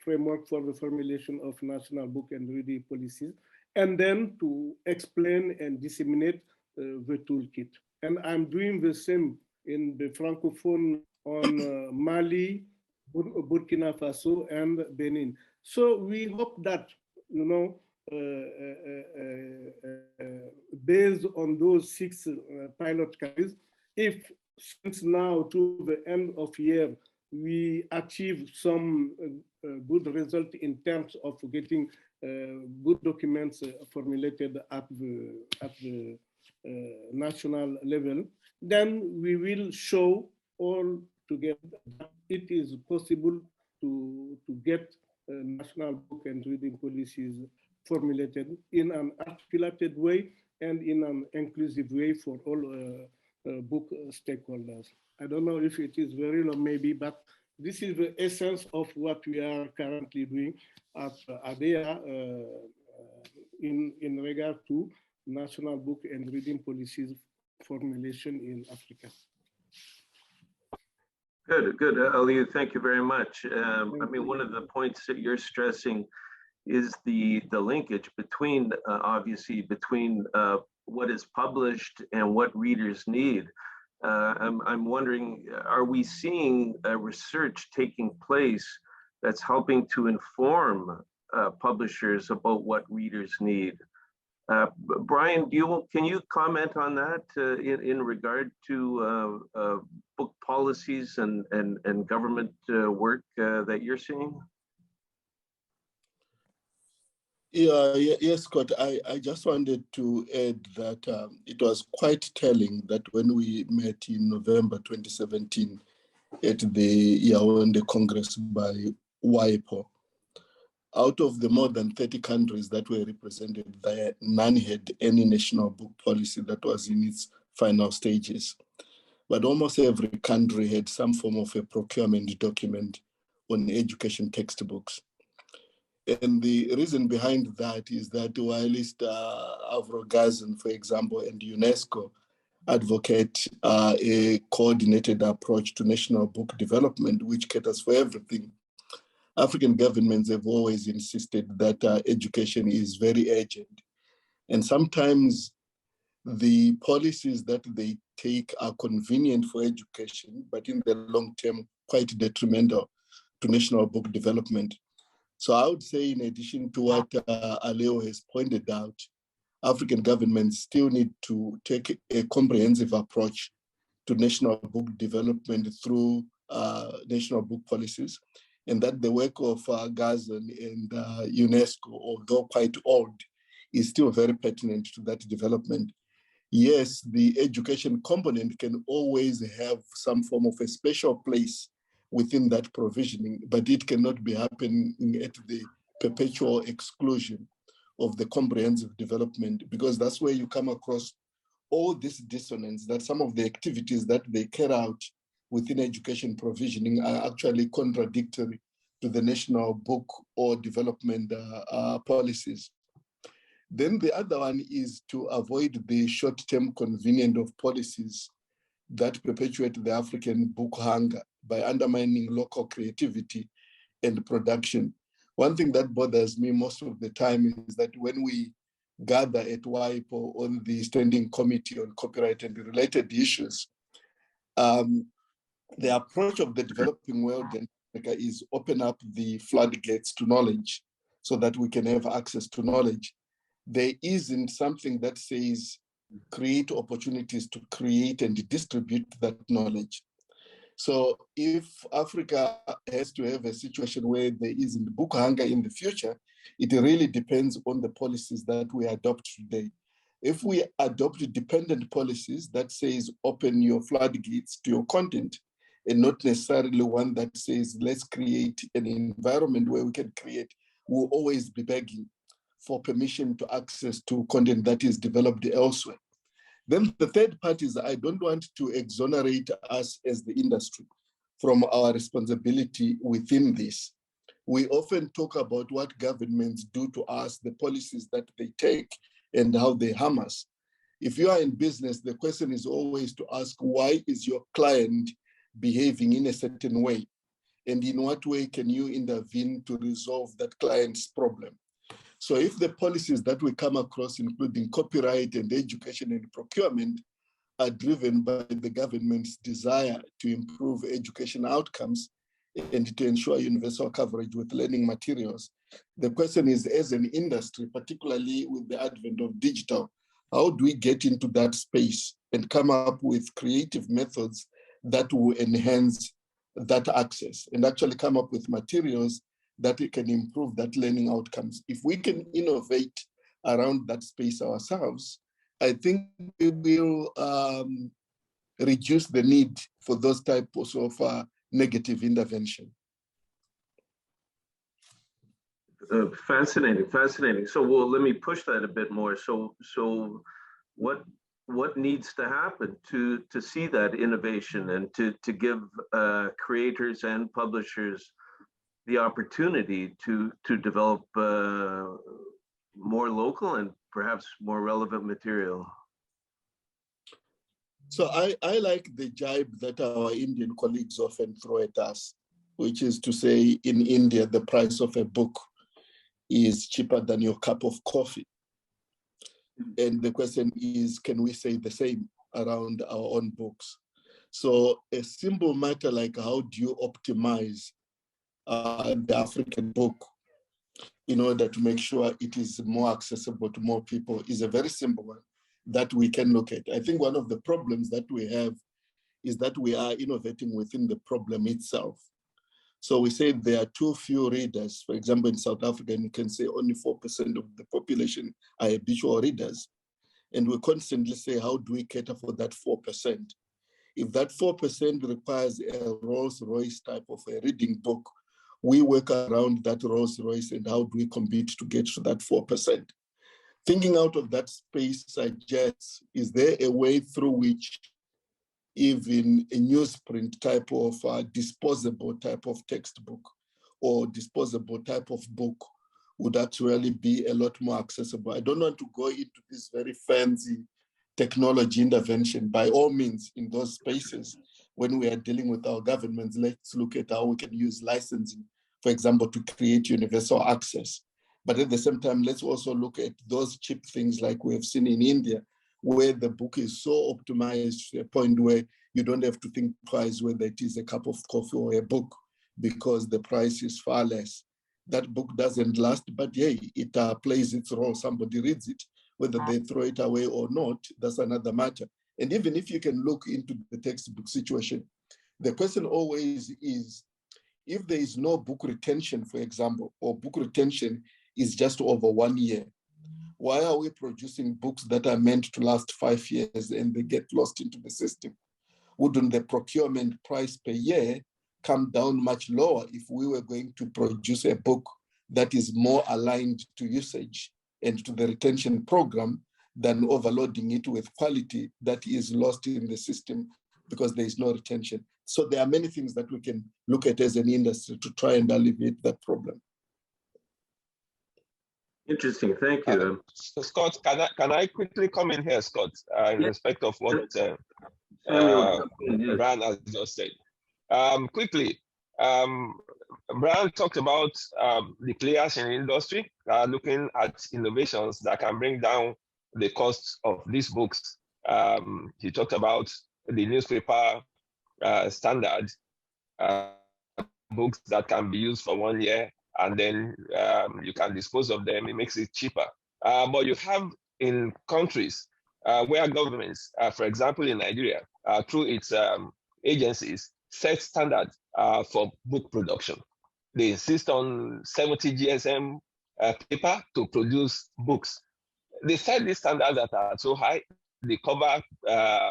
Speaker 4: framework for the formulation of national book and reading policies, and then to explain and disseminate the toolkit. And I'm doing the same in the Francophone on Mali, Burkina Faso, and Benin. So we hope that, you know, based on those 6 pilot countries, if since now to the end of year, we achieve some good result in terms of getting good documents formulated at the national level, then we will show all together that it is possible to get national book and reading policies formulated in an articulated way and in an inclusive way for all book stakeholders. I don't know if it is very long maybe, but this is the essence of what we are currently doing at ADEA in regard to national book and reading policies formulation in Africa.
Speaker 5: Good, Aliou, thank you very much. I mean, one of the points that you're stressing is the linkage between, obviously, between what is published and what readers need. I'm wondering, are we seeing research taking place that's helping to inform publishers about what readers need? Brian, can you comment on that in regard to book policies and government work that you're seeing?
Speaker 3: Yes, Scott. I just wanted to add that it was quite telling that when we met in November 2017 at the Yaoundé Congress by WIPO, out of the more than 30 countries that were represented there, none had any national book policy that was in its final stages. But almost every country had some form of a procurement document on education textbooks. And the reason behind that is that whilst Avro-Gazan, for example, and UNESCO advocate a coordinated approach to national book development, which caters for everything, African governments have always insisted that education is very urgent. And sometimes the policies that they take are convenient for education, but in the long term, quite detrimental to national book development. So I would say, in addition to what Aliou has pointed out, African governments still need to take a comprehensive approach to national book development through national book policies, and that the work of Gazan and UNESCO, although quite old, is still very pertinent to that development. Yes, the education component can always have some form of a special place within that provisioning, but it cannot be happening at the perpetual exclusion of the comprehensive development, because that's where you come across all this dissonance, that some of the activities that they carry out within education provisioning are actually contradictory to the national book or development policies. Then the other one is to avoid the short-term convenience of policies that perpetuate the African book hunger by undermining local creativity and production. One thing that bothers me most of the time is that when we gather at WIPO on the Standing Committee on Copyright and Related Issues, the approach of the developing world and Africa is open up the floodgates to knowledge so that we can have access to knowledge. There isn't something that says create opportunities to create and distribute that knowledge. So if Africa has to have a situation where there isn't book hunger in the future, it really depends on the policies that we adopt today. If we adopt dependent policies that says open your floodgates to your content, and not necessarily one that says let's create an environment where we can create, we'll always be begging for permission to access to content that is developed elsewhere. Then the third part is I don't want to exonerate us as the industry from our responsibility within this. We often talk about what governments do to us, the policies that they take, and how they harm us. If you are in business, the question is always to ask, why is your client behaving in a certain way? And in what way can you intervene to resolve that client's problem? So if the policies that we come across, including copyright and education and procurement, are driven by the government's desire to improve education outcomes and to ensure universal coverage with learning materials, the question is, as an industry, particularly with the advent of digital, how do we get into that space and come up with creative methods that will enhance that access and actually come up with materials that can improve that learning outcomes? If we can innovate around that space ourselves, I think we will reduce the need for those types of negative intervention.
Speaker 5: Fascinating, fascinating. So, well, let me push that a bit more. So what needs to happen to see that innovation and to give creators and publishers the opportunity to develop more local and perhaps more relevant material?
Speaker 3: So I like the jibe that our Indian colleagues often throw at us, which is to say, in India, the price of a book is cheaper than your cup of coffee. And the question is, can we say the same around our own books? So a simple matter like how do you optimize the African book in order to make sure it is more accessible to more people is a very simple one that we can look at. I think one of the problems that we have is that we are innovating within the problem itself. So we say there are too few readers. For example, in South Africa, you can say only 4% of the population are habitual readers. And we constantly say, how do we cater for that 4%? If that 4% requires a Rolls-Royce type of a reading book, we work around that Rolls-Royce and how do we compete to get to that 4%? Thinking out of that space suggests, is there a way through which even a newsprint type of disposable type of textbook or disposable type of book would actually be a lot more accessible? I don't want to go into this very fancy technology intervention. By all means, in those spaces, when we are dealing with our governments, let's look at how we can use licensing, for example, to create universal access. But at the same time, let's also look at those cheap things like we have seen in India, where the book is so optimized to a point where you don't have to think twice whether it is a cup of coffee or a book, because the price is far less. That book doesn't last, but yeah, it plays its role. Somebody reads it, whether they throw it away or not, that's another matter. And even if you can look into the textbook situation, the question always is, if there is no book retention, for example, or book retention is just over 1 year, why are we producing books that are meant to last 5 years and they get lost into the system? Wouldn't the procurement price per year come down much lower if we were going to produce a book that is more aligned to usage and to the retention program than overloading it with quality that is lost in the system because there is no retention? So there are many things that we can look at as an industry to try and alleviate that problem.
Speaker 5: Interesting, thank you.
Speaker 2: So Scott, can I quickly come in here, Scott, in respect of what Brian has just said? Quickly, Brian talked about the players in the industry looking at innovations that can bring down the cost of these books. He talked about the newspaper standard books that can be used for 1 year, and then you can dispose of them. It makes it cheaper. But you have in countries where governments, for example, in Nigeria, through its agencies, set standards for book production. They insist on 70 GSM paper to produce books. They set these standards that are so high. The cover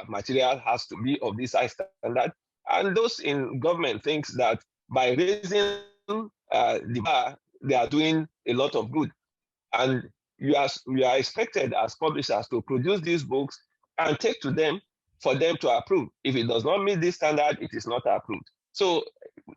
Speaker 2: material has to be of this high standard. And those in government think that by raising the bar, they are doing a lot of good. And we are expected as publishers to produce these books and take to them for them to approve. If it does not meet this standard, it is not approved. So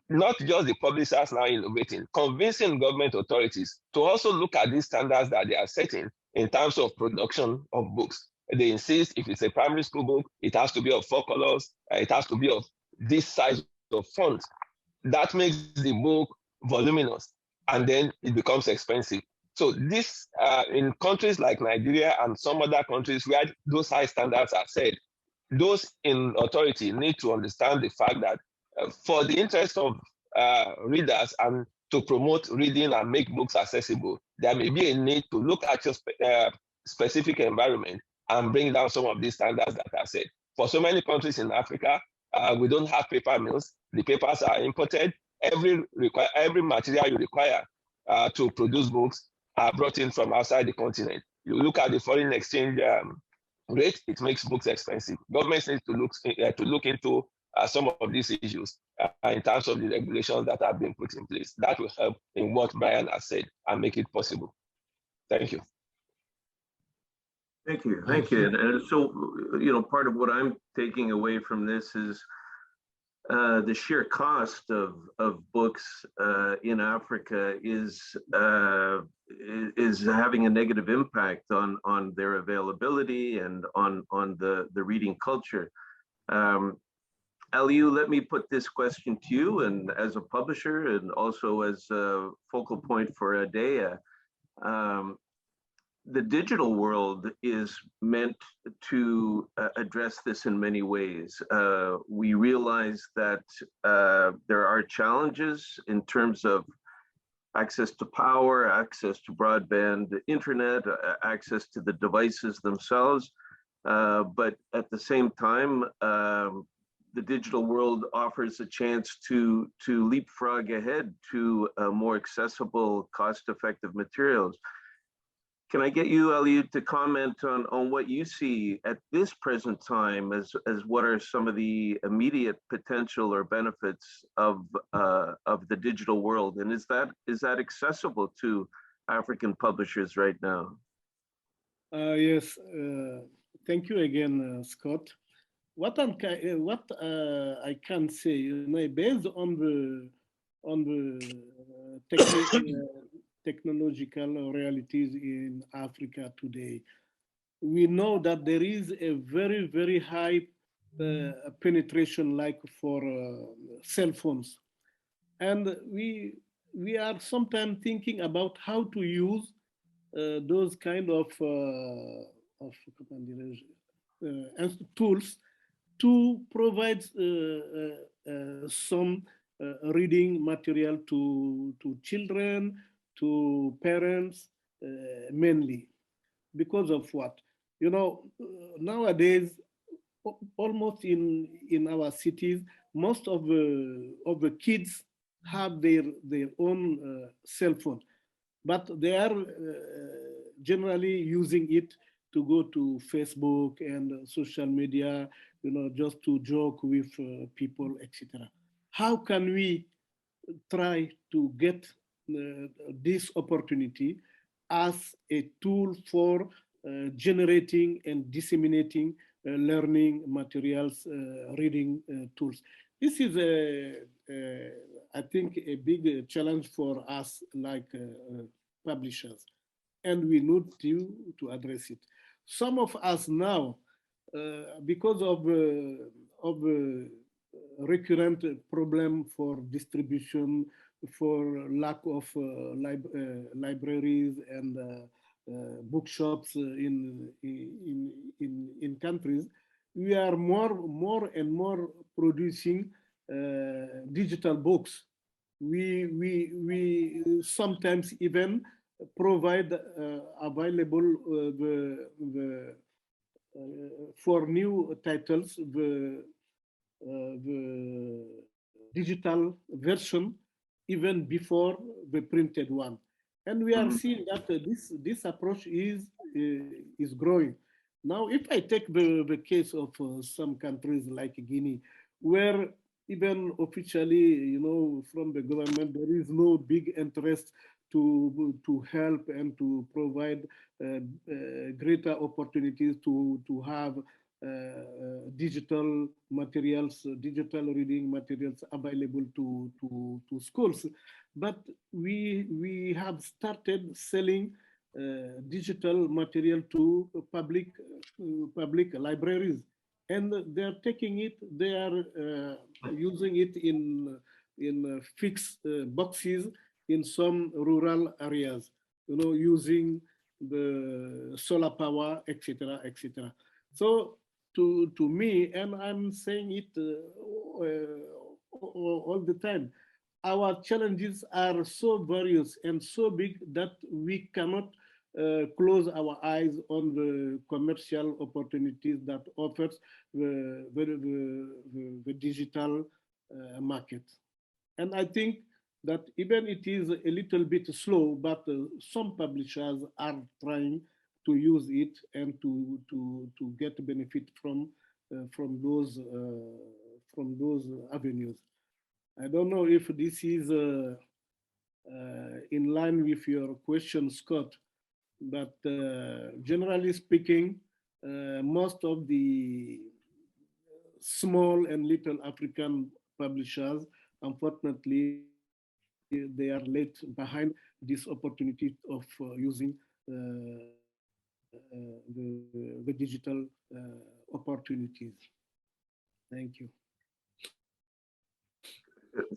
Speaker 2: not just the publishers now innovating, convincing government authorities to also look at these standards that they are setting in terms of production of books. They insist if it's a primary school book, it has to be of 4 colors, it has to be of this size of font. That makes the book voluminous, and then it becomes expensive. So this, in countries like Nigeria and some other countries where those high standards are set, those in authority need to understand the fact that for the interest of readers and to promote reading and make books accessible, there may be a need to look at your specific environment and bring down some of these standards that are set. For so many countries in Africa, we don't have paper mills. The papers are imported. Every material you require to produce books are brought in from outside the continent. You look at the foreign exchange rate, it makes books expensive. Governments need to look into some of these issues in terms of the regulations that have been put in place. That will help in what Brian has said and make it possible. Thank you.
Speaker 5: Thank you, thank you. And so, you know, part of what I'm taking away from this is the sheer cost of books in Africa is having a negative impact on their availability and on the reading culture. Aliou, let me put this question to you, and as a publisher and also as a focal point for ADEA. The digital world is meant to address this in many ways. We realize that there are challenges in terms of access to power, access to broadband internet, access to the devices themselves. But at the same time, the digital world offers a chance to leapfrog ahead to more accessible, cost-effective materials. Can I get you, Aliou, to comment on what you see at this present time as what are some of the immediate potential or benefits of the digital world, and is that accessible to African publishers right now?
Speaker 4: Yes, thank you again, Scott. What I can say, based on the technological realities in Africa today, we know that there is a very, very high penetration, like for cell phones, and we are sometimes thinking about how to use those kind of tools to provide some reading material to children, to parents, mainly. Because of what? Nowadays, almost in our cities, most of the kids have their own cell phone, but they are generally using it to go to Facebook and social media, just to joke with people, etc. How can we try to get this opportunity as a tool for generating and disseminating learning materials, reading tools? This is, I think, a big challenge for us, like publishers, and we need to address it. Some of us now, because of recurrent problem for distribution, for lack of libraries and bookshops in countries, we are more and more producing digital books. We sometimes even provide available for new titles the digital version even before the printed one, and we are seeing that this approach is growing. Now, if I take the case of some countries like Guinea, where even officially, from the government, there is no big interest to help and to provide greater opportunities to have digital materials, digital reading materials available to schools. But we have started selling digital material to public libraries, and they're taking it, they are using it in fixed boxes in some rural areas, using the solar power, etc., etc. So to me, and I'm saying it all the time, our challenges are so various and so big that we cannot close our eyes on the commercial opportunities that offers the digital market. And I think that even it is a little bit slow, but some publishers are trying to use it and to get benefit from those avenues. I don't know if this is in line with your question, Scott, but generally speaking, most of the small and little African publishers, unfortunately, they are late behind this opportunity of using the digital opportunities. Thank you.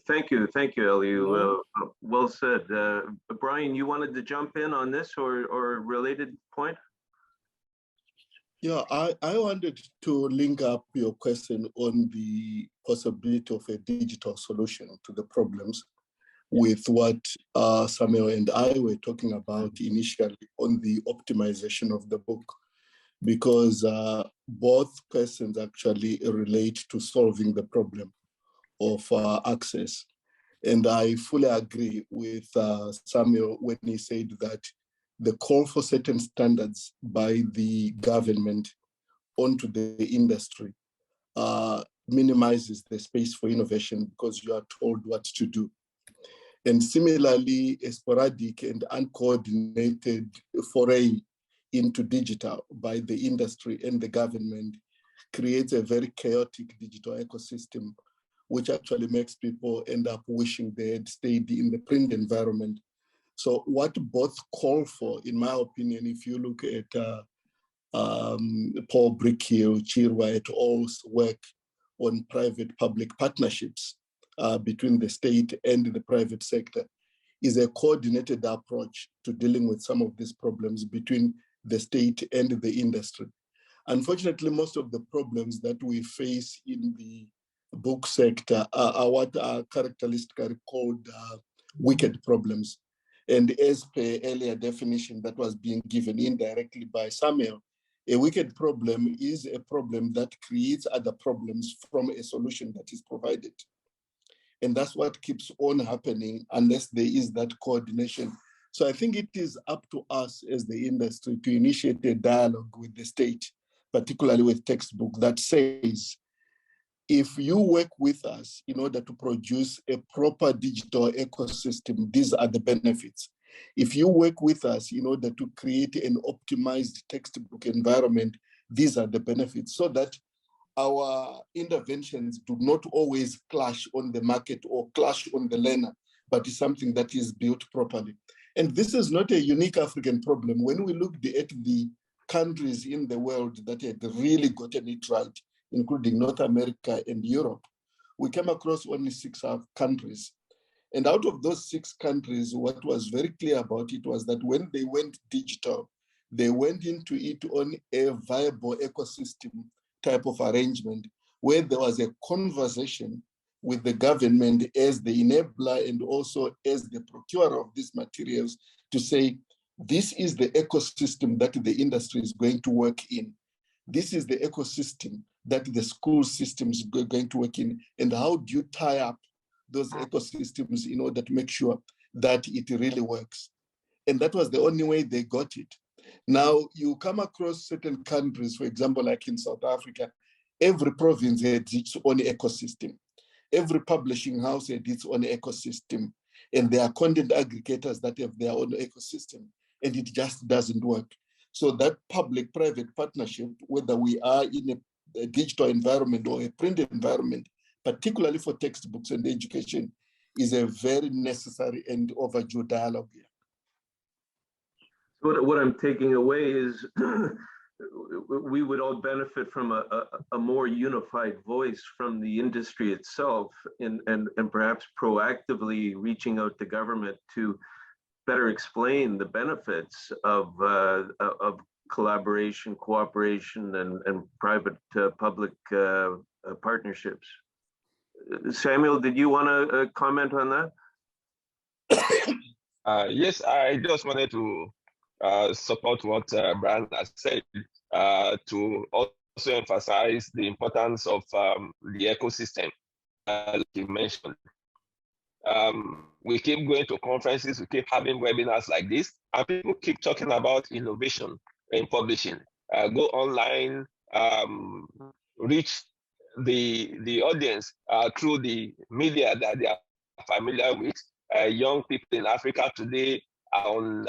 Speaker 5: Thank you, Aliou. Well said. Brian, you wanted to jump in on this or related point?
Speaker 3: Yeah, I wanted to link up your question on the possibility of a digital solution to the problems with what Samuel and I were talking about initially on the optimization of the book. because both questions actually relate to solving the problem of access. And I fully agree with Samuel when he said that the call for certain standards by the government onto the industry minimizes the space for innovation because you are told what to do. And similarly, a sporadic and uncoordinated foray into digital by the industry and the government creates a very chaotic digital ecosystem, which actually makes people end up wishing they had stayed in the print environment. So what both call for, in my opinion, if you look at Paul Brickhill, Chirwa et al.'s work on private-public partnerships between the state and the private sector, is a coordinated approach to dealing with some of these problems between the state and the industry. Unfortunately, most of the problems that we face in the book sector are what are characteristically called wicked problems. And as per earlier definition that was being given indirectly by Samuel, a wicked problem is a problem that creates other problems from a solution that is provided. And that's what keeps on happening unless there is that coordination. So I think it is up to us as the industry to initiate a dialogue with the state, particularly with textbook, that says, if you work with us in order to produce a proper digital ecosystem, these are the benefits. If you work with us in order to create an optimized textbook environment, these are the benefits, so that our interventions do not always clash on the market or clash on the learner, but is something that is built properly. And this is not a unique African problem. When we looked at the countries in the world that had really gotten it right, including North America and Europe, we came across only 6 countries. And out of those 6 countries, what was very clear about it was that when they went digital, they went into it on a viable ecosystem type of arrangement where there was a conversation with the government as the enabler and also as the procurer of these materials to say, this is the ecosystem that the industry is going to work in. This is the ecosystem that the school systems are going to work in. And how do you tie up those ecosystems in order to make sure that it really works? And that was the only way they got it. Now, you come across certain countries, for example, like in South Africa, every province had its own ecosystem. Every publishing house had its own ecosystem. And there are content aggregators that have their own ecosystem, and it just doesn't work. So that public-private partnership, whether we are in a digital environment or a print environment, particularly for textbooks and education, is a very necessary and overdue dialogue here.
Speaker 5: What I'm taking away is we would all benefit from a more unified voice from the industry itself, and perhaps proactively reaching out to government to better explain the benefits of collaboration, cooperation, and private-public partnerships. Samuel, did you want to comment on that?
Speaker 2: Yes, I just wanted to support what Brian has said, to also emphasize the importance of the ecosystem, like you mentioned. We keep going to conferences, we keep having webinars like this, and people keep talking about innovation in publishing. Go online, reach the audience through the media that they are familiar with. Young people in Africa today are on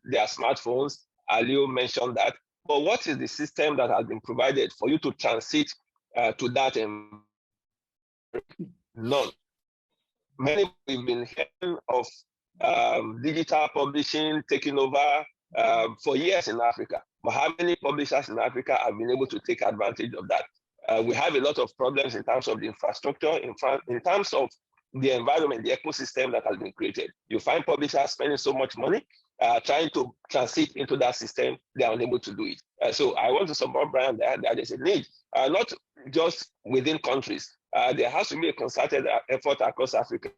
Speaker 2: their smartphones. Aliou mentioned that. But what is the system that has been provided for you to transit to that environment? None. Many we've been hearing of digital publishing taking over for years in Africa. But how many publishers in Africa have been able to take advantage of that? We have a lot of problems in terms of the infrastructure, in terms of the environment, the ecosystem that has been created. You find publishers spending so much money trying to transit into that system, they are unable to do it. So I want to support Brian that there's a need, not just within countries. There has to be a concerted effort across Africa.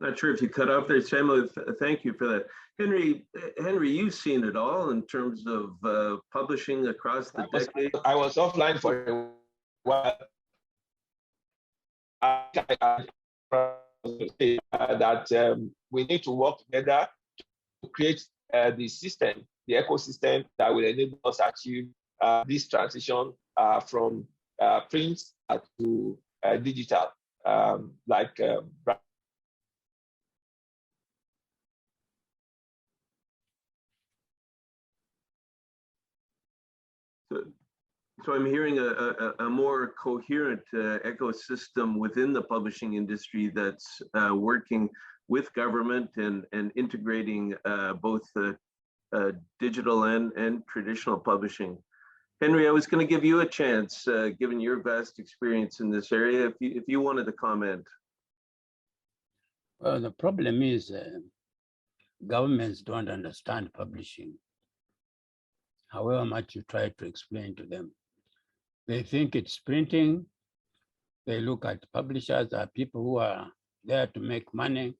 Speaker 5: Not sure if you cut off there, Samuel. Thank you for that. Henry, you've seen it all in terms of publishing across the decade.
Speaker 2: I was offline for a while. That we need to work together to create the system, the ecosystem that will enable us to achieve this transition from print to digital,
Speaker 5: So I'm hearing a more coherent ecosystem within the publishing industry that's working with government and integrating both digital and traditional publishing. Henry, I was going to give you a chance, given your vast experience in this area, if you wanted to comment.
Speaker 1: Well, the problem is governments don't understand publishing. However much you try to explain to them, they think it's printing. They look at publishers as people who are there to make money.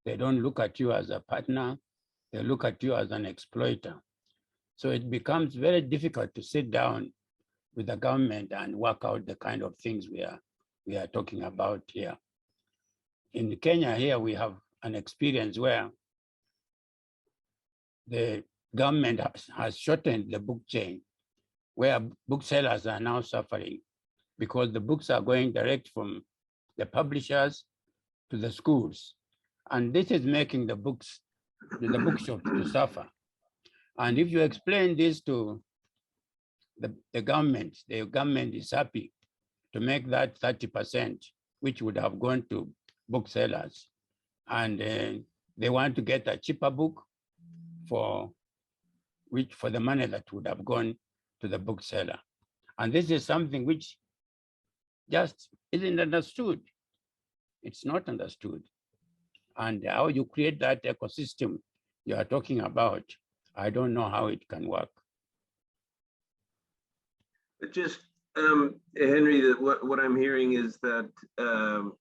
Speaker 1: They don't look at you as a partner. They look at you as an exploiter. So it becomes very difficult to sit down with the government and work out the kind of things we are talking about here. In Kenya here, we have an experience where the government has shortened the book chain, where booksellers are now suffering because the books are going direct from the publishers to the schools. And this is making the bookshops to suffer. And if you explain this to the government is happy to make that 30%, which would have gone to booksellers. And they want to get a cheaper book for the money that would have gone to the bookseller. And this is something which just isn't understood. It's not understood. And how you create that ecosystem you are talking about, I don't know how it can work.
Speaker 5: Just, Henry, what I'm hearing is that the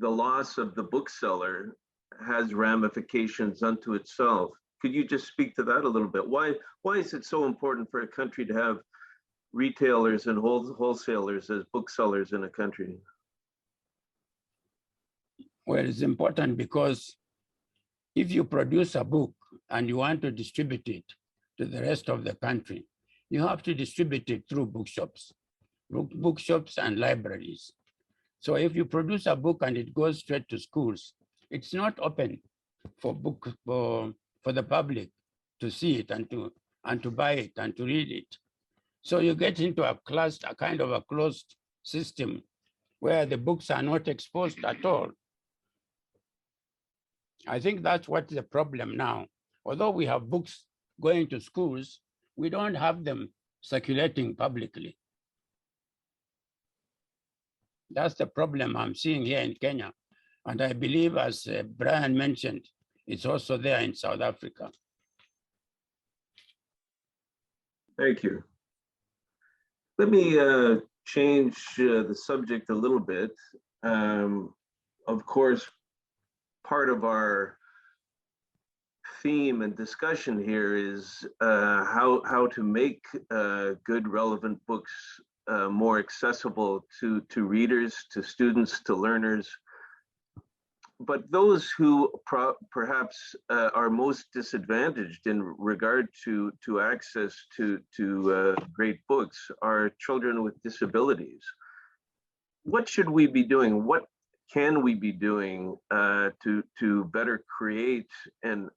Speaker 5: loss of the bookseller has ramifications unto itself. Could you just speak to that a little bit? Why is it so important for a country to have retailers and wholesalers as booksellers in a country?
Speaker 1: Well, it's important because if you produce a book and you want to distribute it to the rest of the country, you have to distribute it through bookshops and libraries. So if you produce a book and it goes straight to schools, it's not open for the public to see it and to buy it and to read it. So you get into a kind of a closed system where the books are not exposed at all. I think that's what's the problem now. Although we have books going to schools, we don't have them circulating publicly. That's the problem I'm seeing here in Kenya. And I believe, as Brian mentioned, it's also there in South Africa.
Speaker 5: Thank you. Let me change the subject a little bit. Of course, part of our theme and discussion here is how to make good, relevant books more accessible to readers, to students, to learners. But those who perhaps are most disadvantaged in regard to access to great books are children with disabilities. What should we be doing? What can we be doing to better create and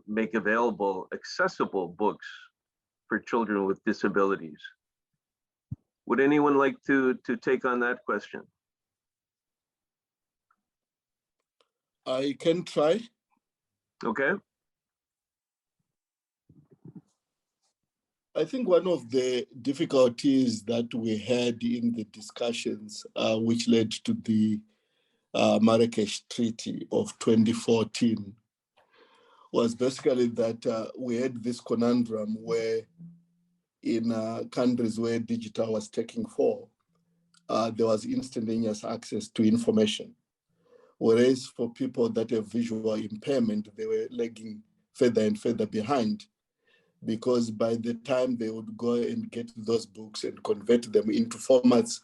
Speaker 5: make available accessible books for children with disabilities? Would anyone like to take on that question?
Speaker 3: I can try.
Speaker 5: Okay.
Speaker 3: I think one of the difficulties that we had in the discussions which led to the Marrakesh Treaty of 2014 was basically that we had this conundrum where in countries where digital was taking form, there was instantaneous access to information. Whereas for people that have visual impairment, they were lagging further and further behind, because by the time they would go and get those books and convert them into formats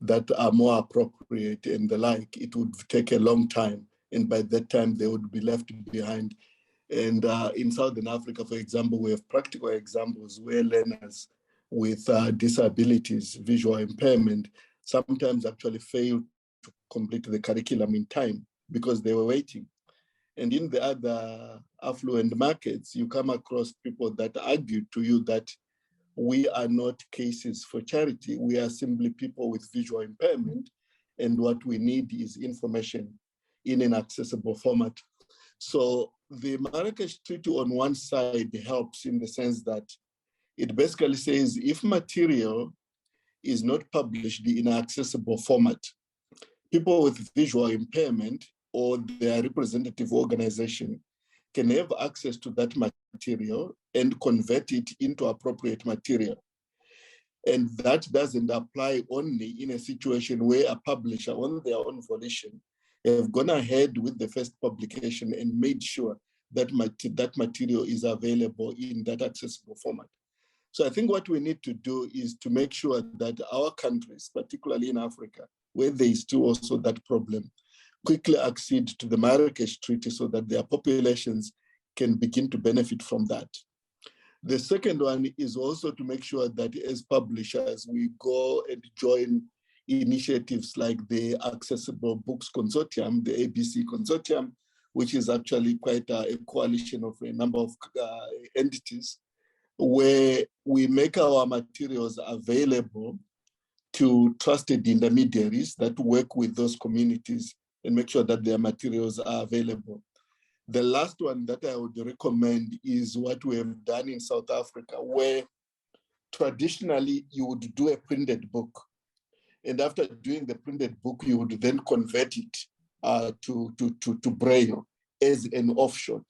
Speaker 3: that are more appropriate and the like, it would take a long time. And by that time, they would be left behind. And in Southern Africa, for example, we have practical examples where learners with disabilities, visual impairment, sometimes actually fail to complete the curriculum in time because they were waiting. And in the other affluent markets, you come across people that argue to you that we are not cases for charity. We are simply people with visual impairment. And what we need is information in an accessible format. So the Marrakesh Treaty on one side helps in the sense that it basically says if material is not published in an accessible format, people with visual impairment or their representative organization can have access to that material and convert it into appropriate material. And that doesn't apply only in a situation where a publisher on their own volition have gone ahead with the first publication and made sure that that material is available in that accessible format. So I think what we need to do is to make sure that our countries, particularly in Africa, where there is still also that problem, quickly accede to the Marrakesh Treaty so that their populations can begin to benefit from that. The second one is also to make sure that as publishers, we go and join initiatives like the Accessible Books Consortium, the ABC Consortium, which is actually quite a coalition of a number of entities, where we make our materials available to trusted intermediaries that work with those communities and make sure that their materials are available. The last one that I would recommend is what we have done in South Africa, where traditionally you would do a printed book. And after doing the printed book, you would then convert it to Braille as an offshot,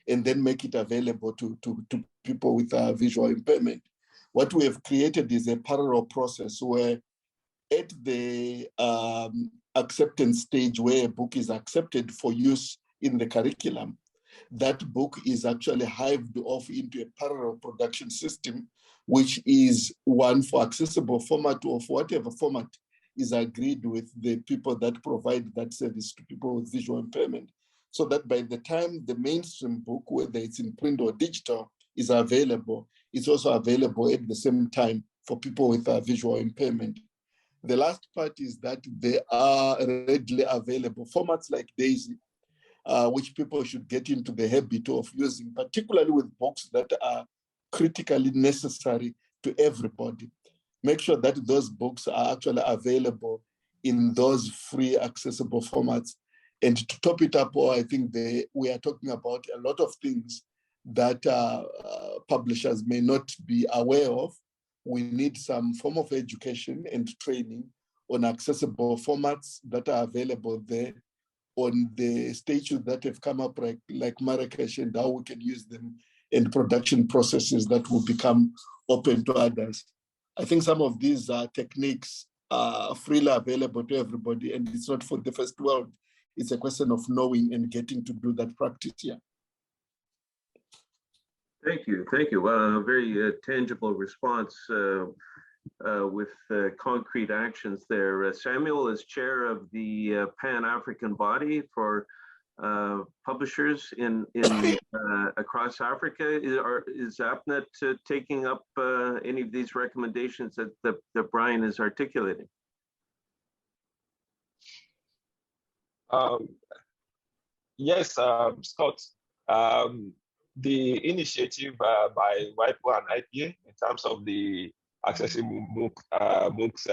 Speaker 3: and then make it available to people with visual impairment. What we have created is a parallel process where at the acceptance stage where a book is accepted for use in the curriculum, that book is actually hived off into a parallel production system, which is one for accessible format or for whatever format is agreed with the people that provide that service to people with visual impairment. So that by the time the mainstream book, whether it's in print or digital, is available, it's also available at the same time for people with visual impairment. The last part is that they are readily available formats like DAISY, which people should get into the habit of using, particularly with books that are critically necessary to everybody. Make sure that those books are actually available in those free accessible formats. And to top it up, I think we are talking about a lot of things that publishers may not be aware of. We need some form of education and training on accessible formats that are available there, on the statutes that have come up like Marrakesh and how we can use them, and production processes that will become open to others. I think some of these techniques are freely available to everybody, and it's not for the first world. It's a question of knowing and getting to do that practice here.
Speaker 5: Thank you. Well, a very tangible response with concrete actions there. Samuel is chair of the Pan-African body for publishers in across Africa. Is APNET taking up any of these recommendations that Brian is articulating?
Speaker 2: Yes, Scott. The initiative by WIPO and ADEA in terms of the accessible books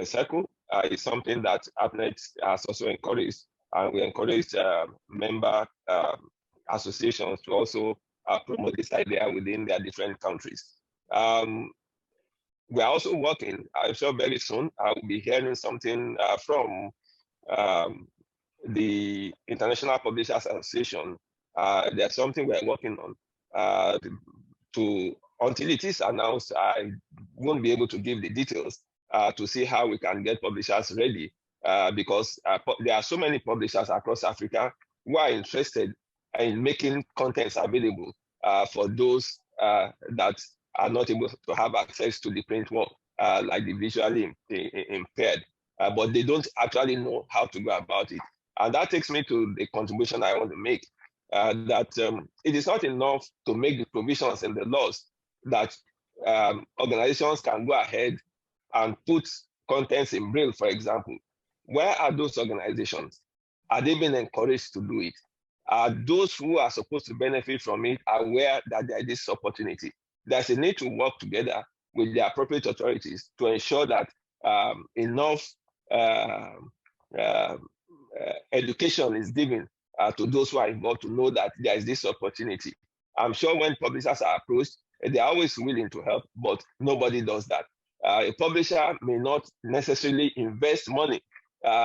Speaker 2: circle is something that APNET has also encouraged, and we encourage member associations to also promote this idea within their different countries. We are also working, I'm sure very soon, I will be hearing something from the International Publishers Association. There's something we're working on until it is announced, I won't be able to give the details to see how we can get publishers ready because there are so many publishers across Africa who are interested in making contents available for those that are not able to have access to the print work, like the visually impaired, but they don't actually know how to go about it. And that takes me to the contribution I want to make, that it is not enough to make the provisions in the laws that organizations can go ahead and put contents in Braille, for example. Where are those organizations? Are they being encouraged to do it? Are those who are supposed to benefit from it aware that there is this opportunity? There's a need to work together with the appropriate authorities to ensure that enough education is given to those who are involved to know that there is this opportunity. I'm sure when publishers are approached, they're always willing to help, but nobody does that. A publisher may not necessarily invest money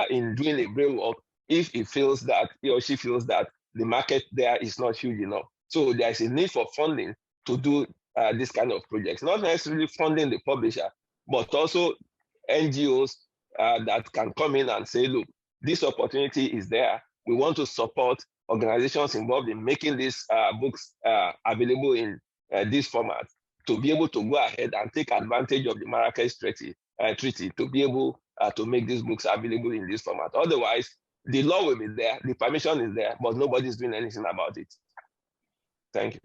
Speaker 2: in doing a Braille work if he feels that he or she feels that the market there is not huge enough. So there is a need for funding to do this kind of projects, not necessarily funding the publisher, but also NGOs that can come in and say, look, this opportunity is there. We want to support organizations involved in making these books available in this format, to be able to go ahead and take advantage of the Marrakesh Treaty to be able to make these books available in this format. Otherwise, the law will be there, the permission is there, but nobody's doing anything about it. Thank you.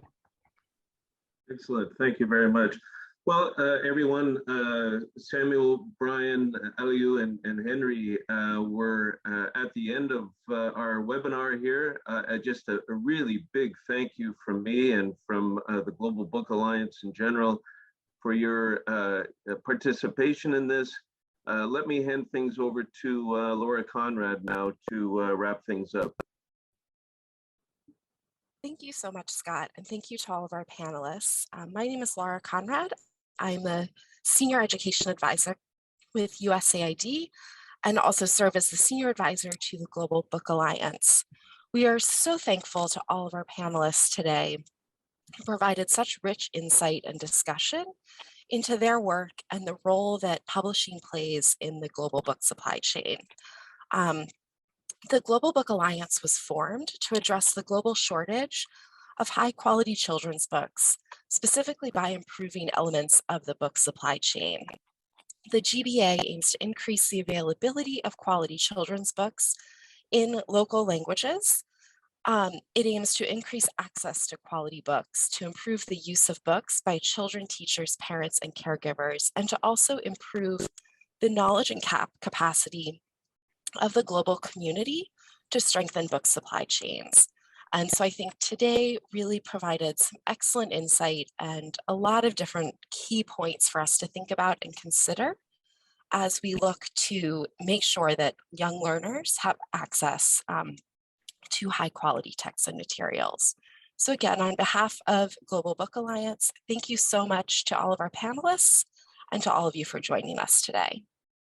Speaker 5: Excellent, thank you very much. Well, everyone, Samuel, Brian, Aliou, and Henry were at the end of our webinar here. Just a really big thank you from me and from the Global Book Alliance in general for your participation in this. Let me hand things over to Laura Conrad now to wrap things up.
Speaker 6: Thank you so much, Scott, and thank you to all of our panelists. My name is Laura Conrad. I'm a Senior Education Advisor with USAID and also serve as the Senior Advisor to the Global Book Alliance. We are so thankful to all of our panelists today who provided such rich insight and discussion into their work and the role that publishing plays in the global book supply chain. The Global Book Alliance was formed to address the global shortage of high-quality children's books, specifically by improving elements of the book supply chain. The GBA aims to increase the availability of quality children's books in local languages. It aims to increase access to quality books, to improve the use of books by children, teachers, parents, and caregivers, and to also improve the knowledge and capacity of the global community to strengthen book supply chains. And so I think today really provided some excellent insight and a lot of different key points for us to think about and consider as we look to make sure that young learners have access to high quality texts and materials. So again, on behalf of Global Book Alliance, thank you so much to all of our panelists and to all of you for joining us today.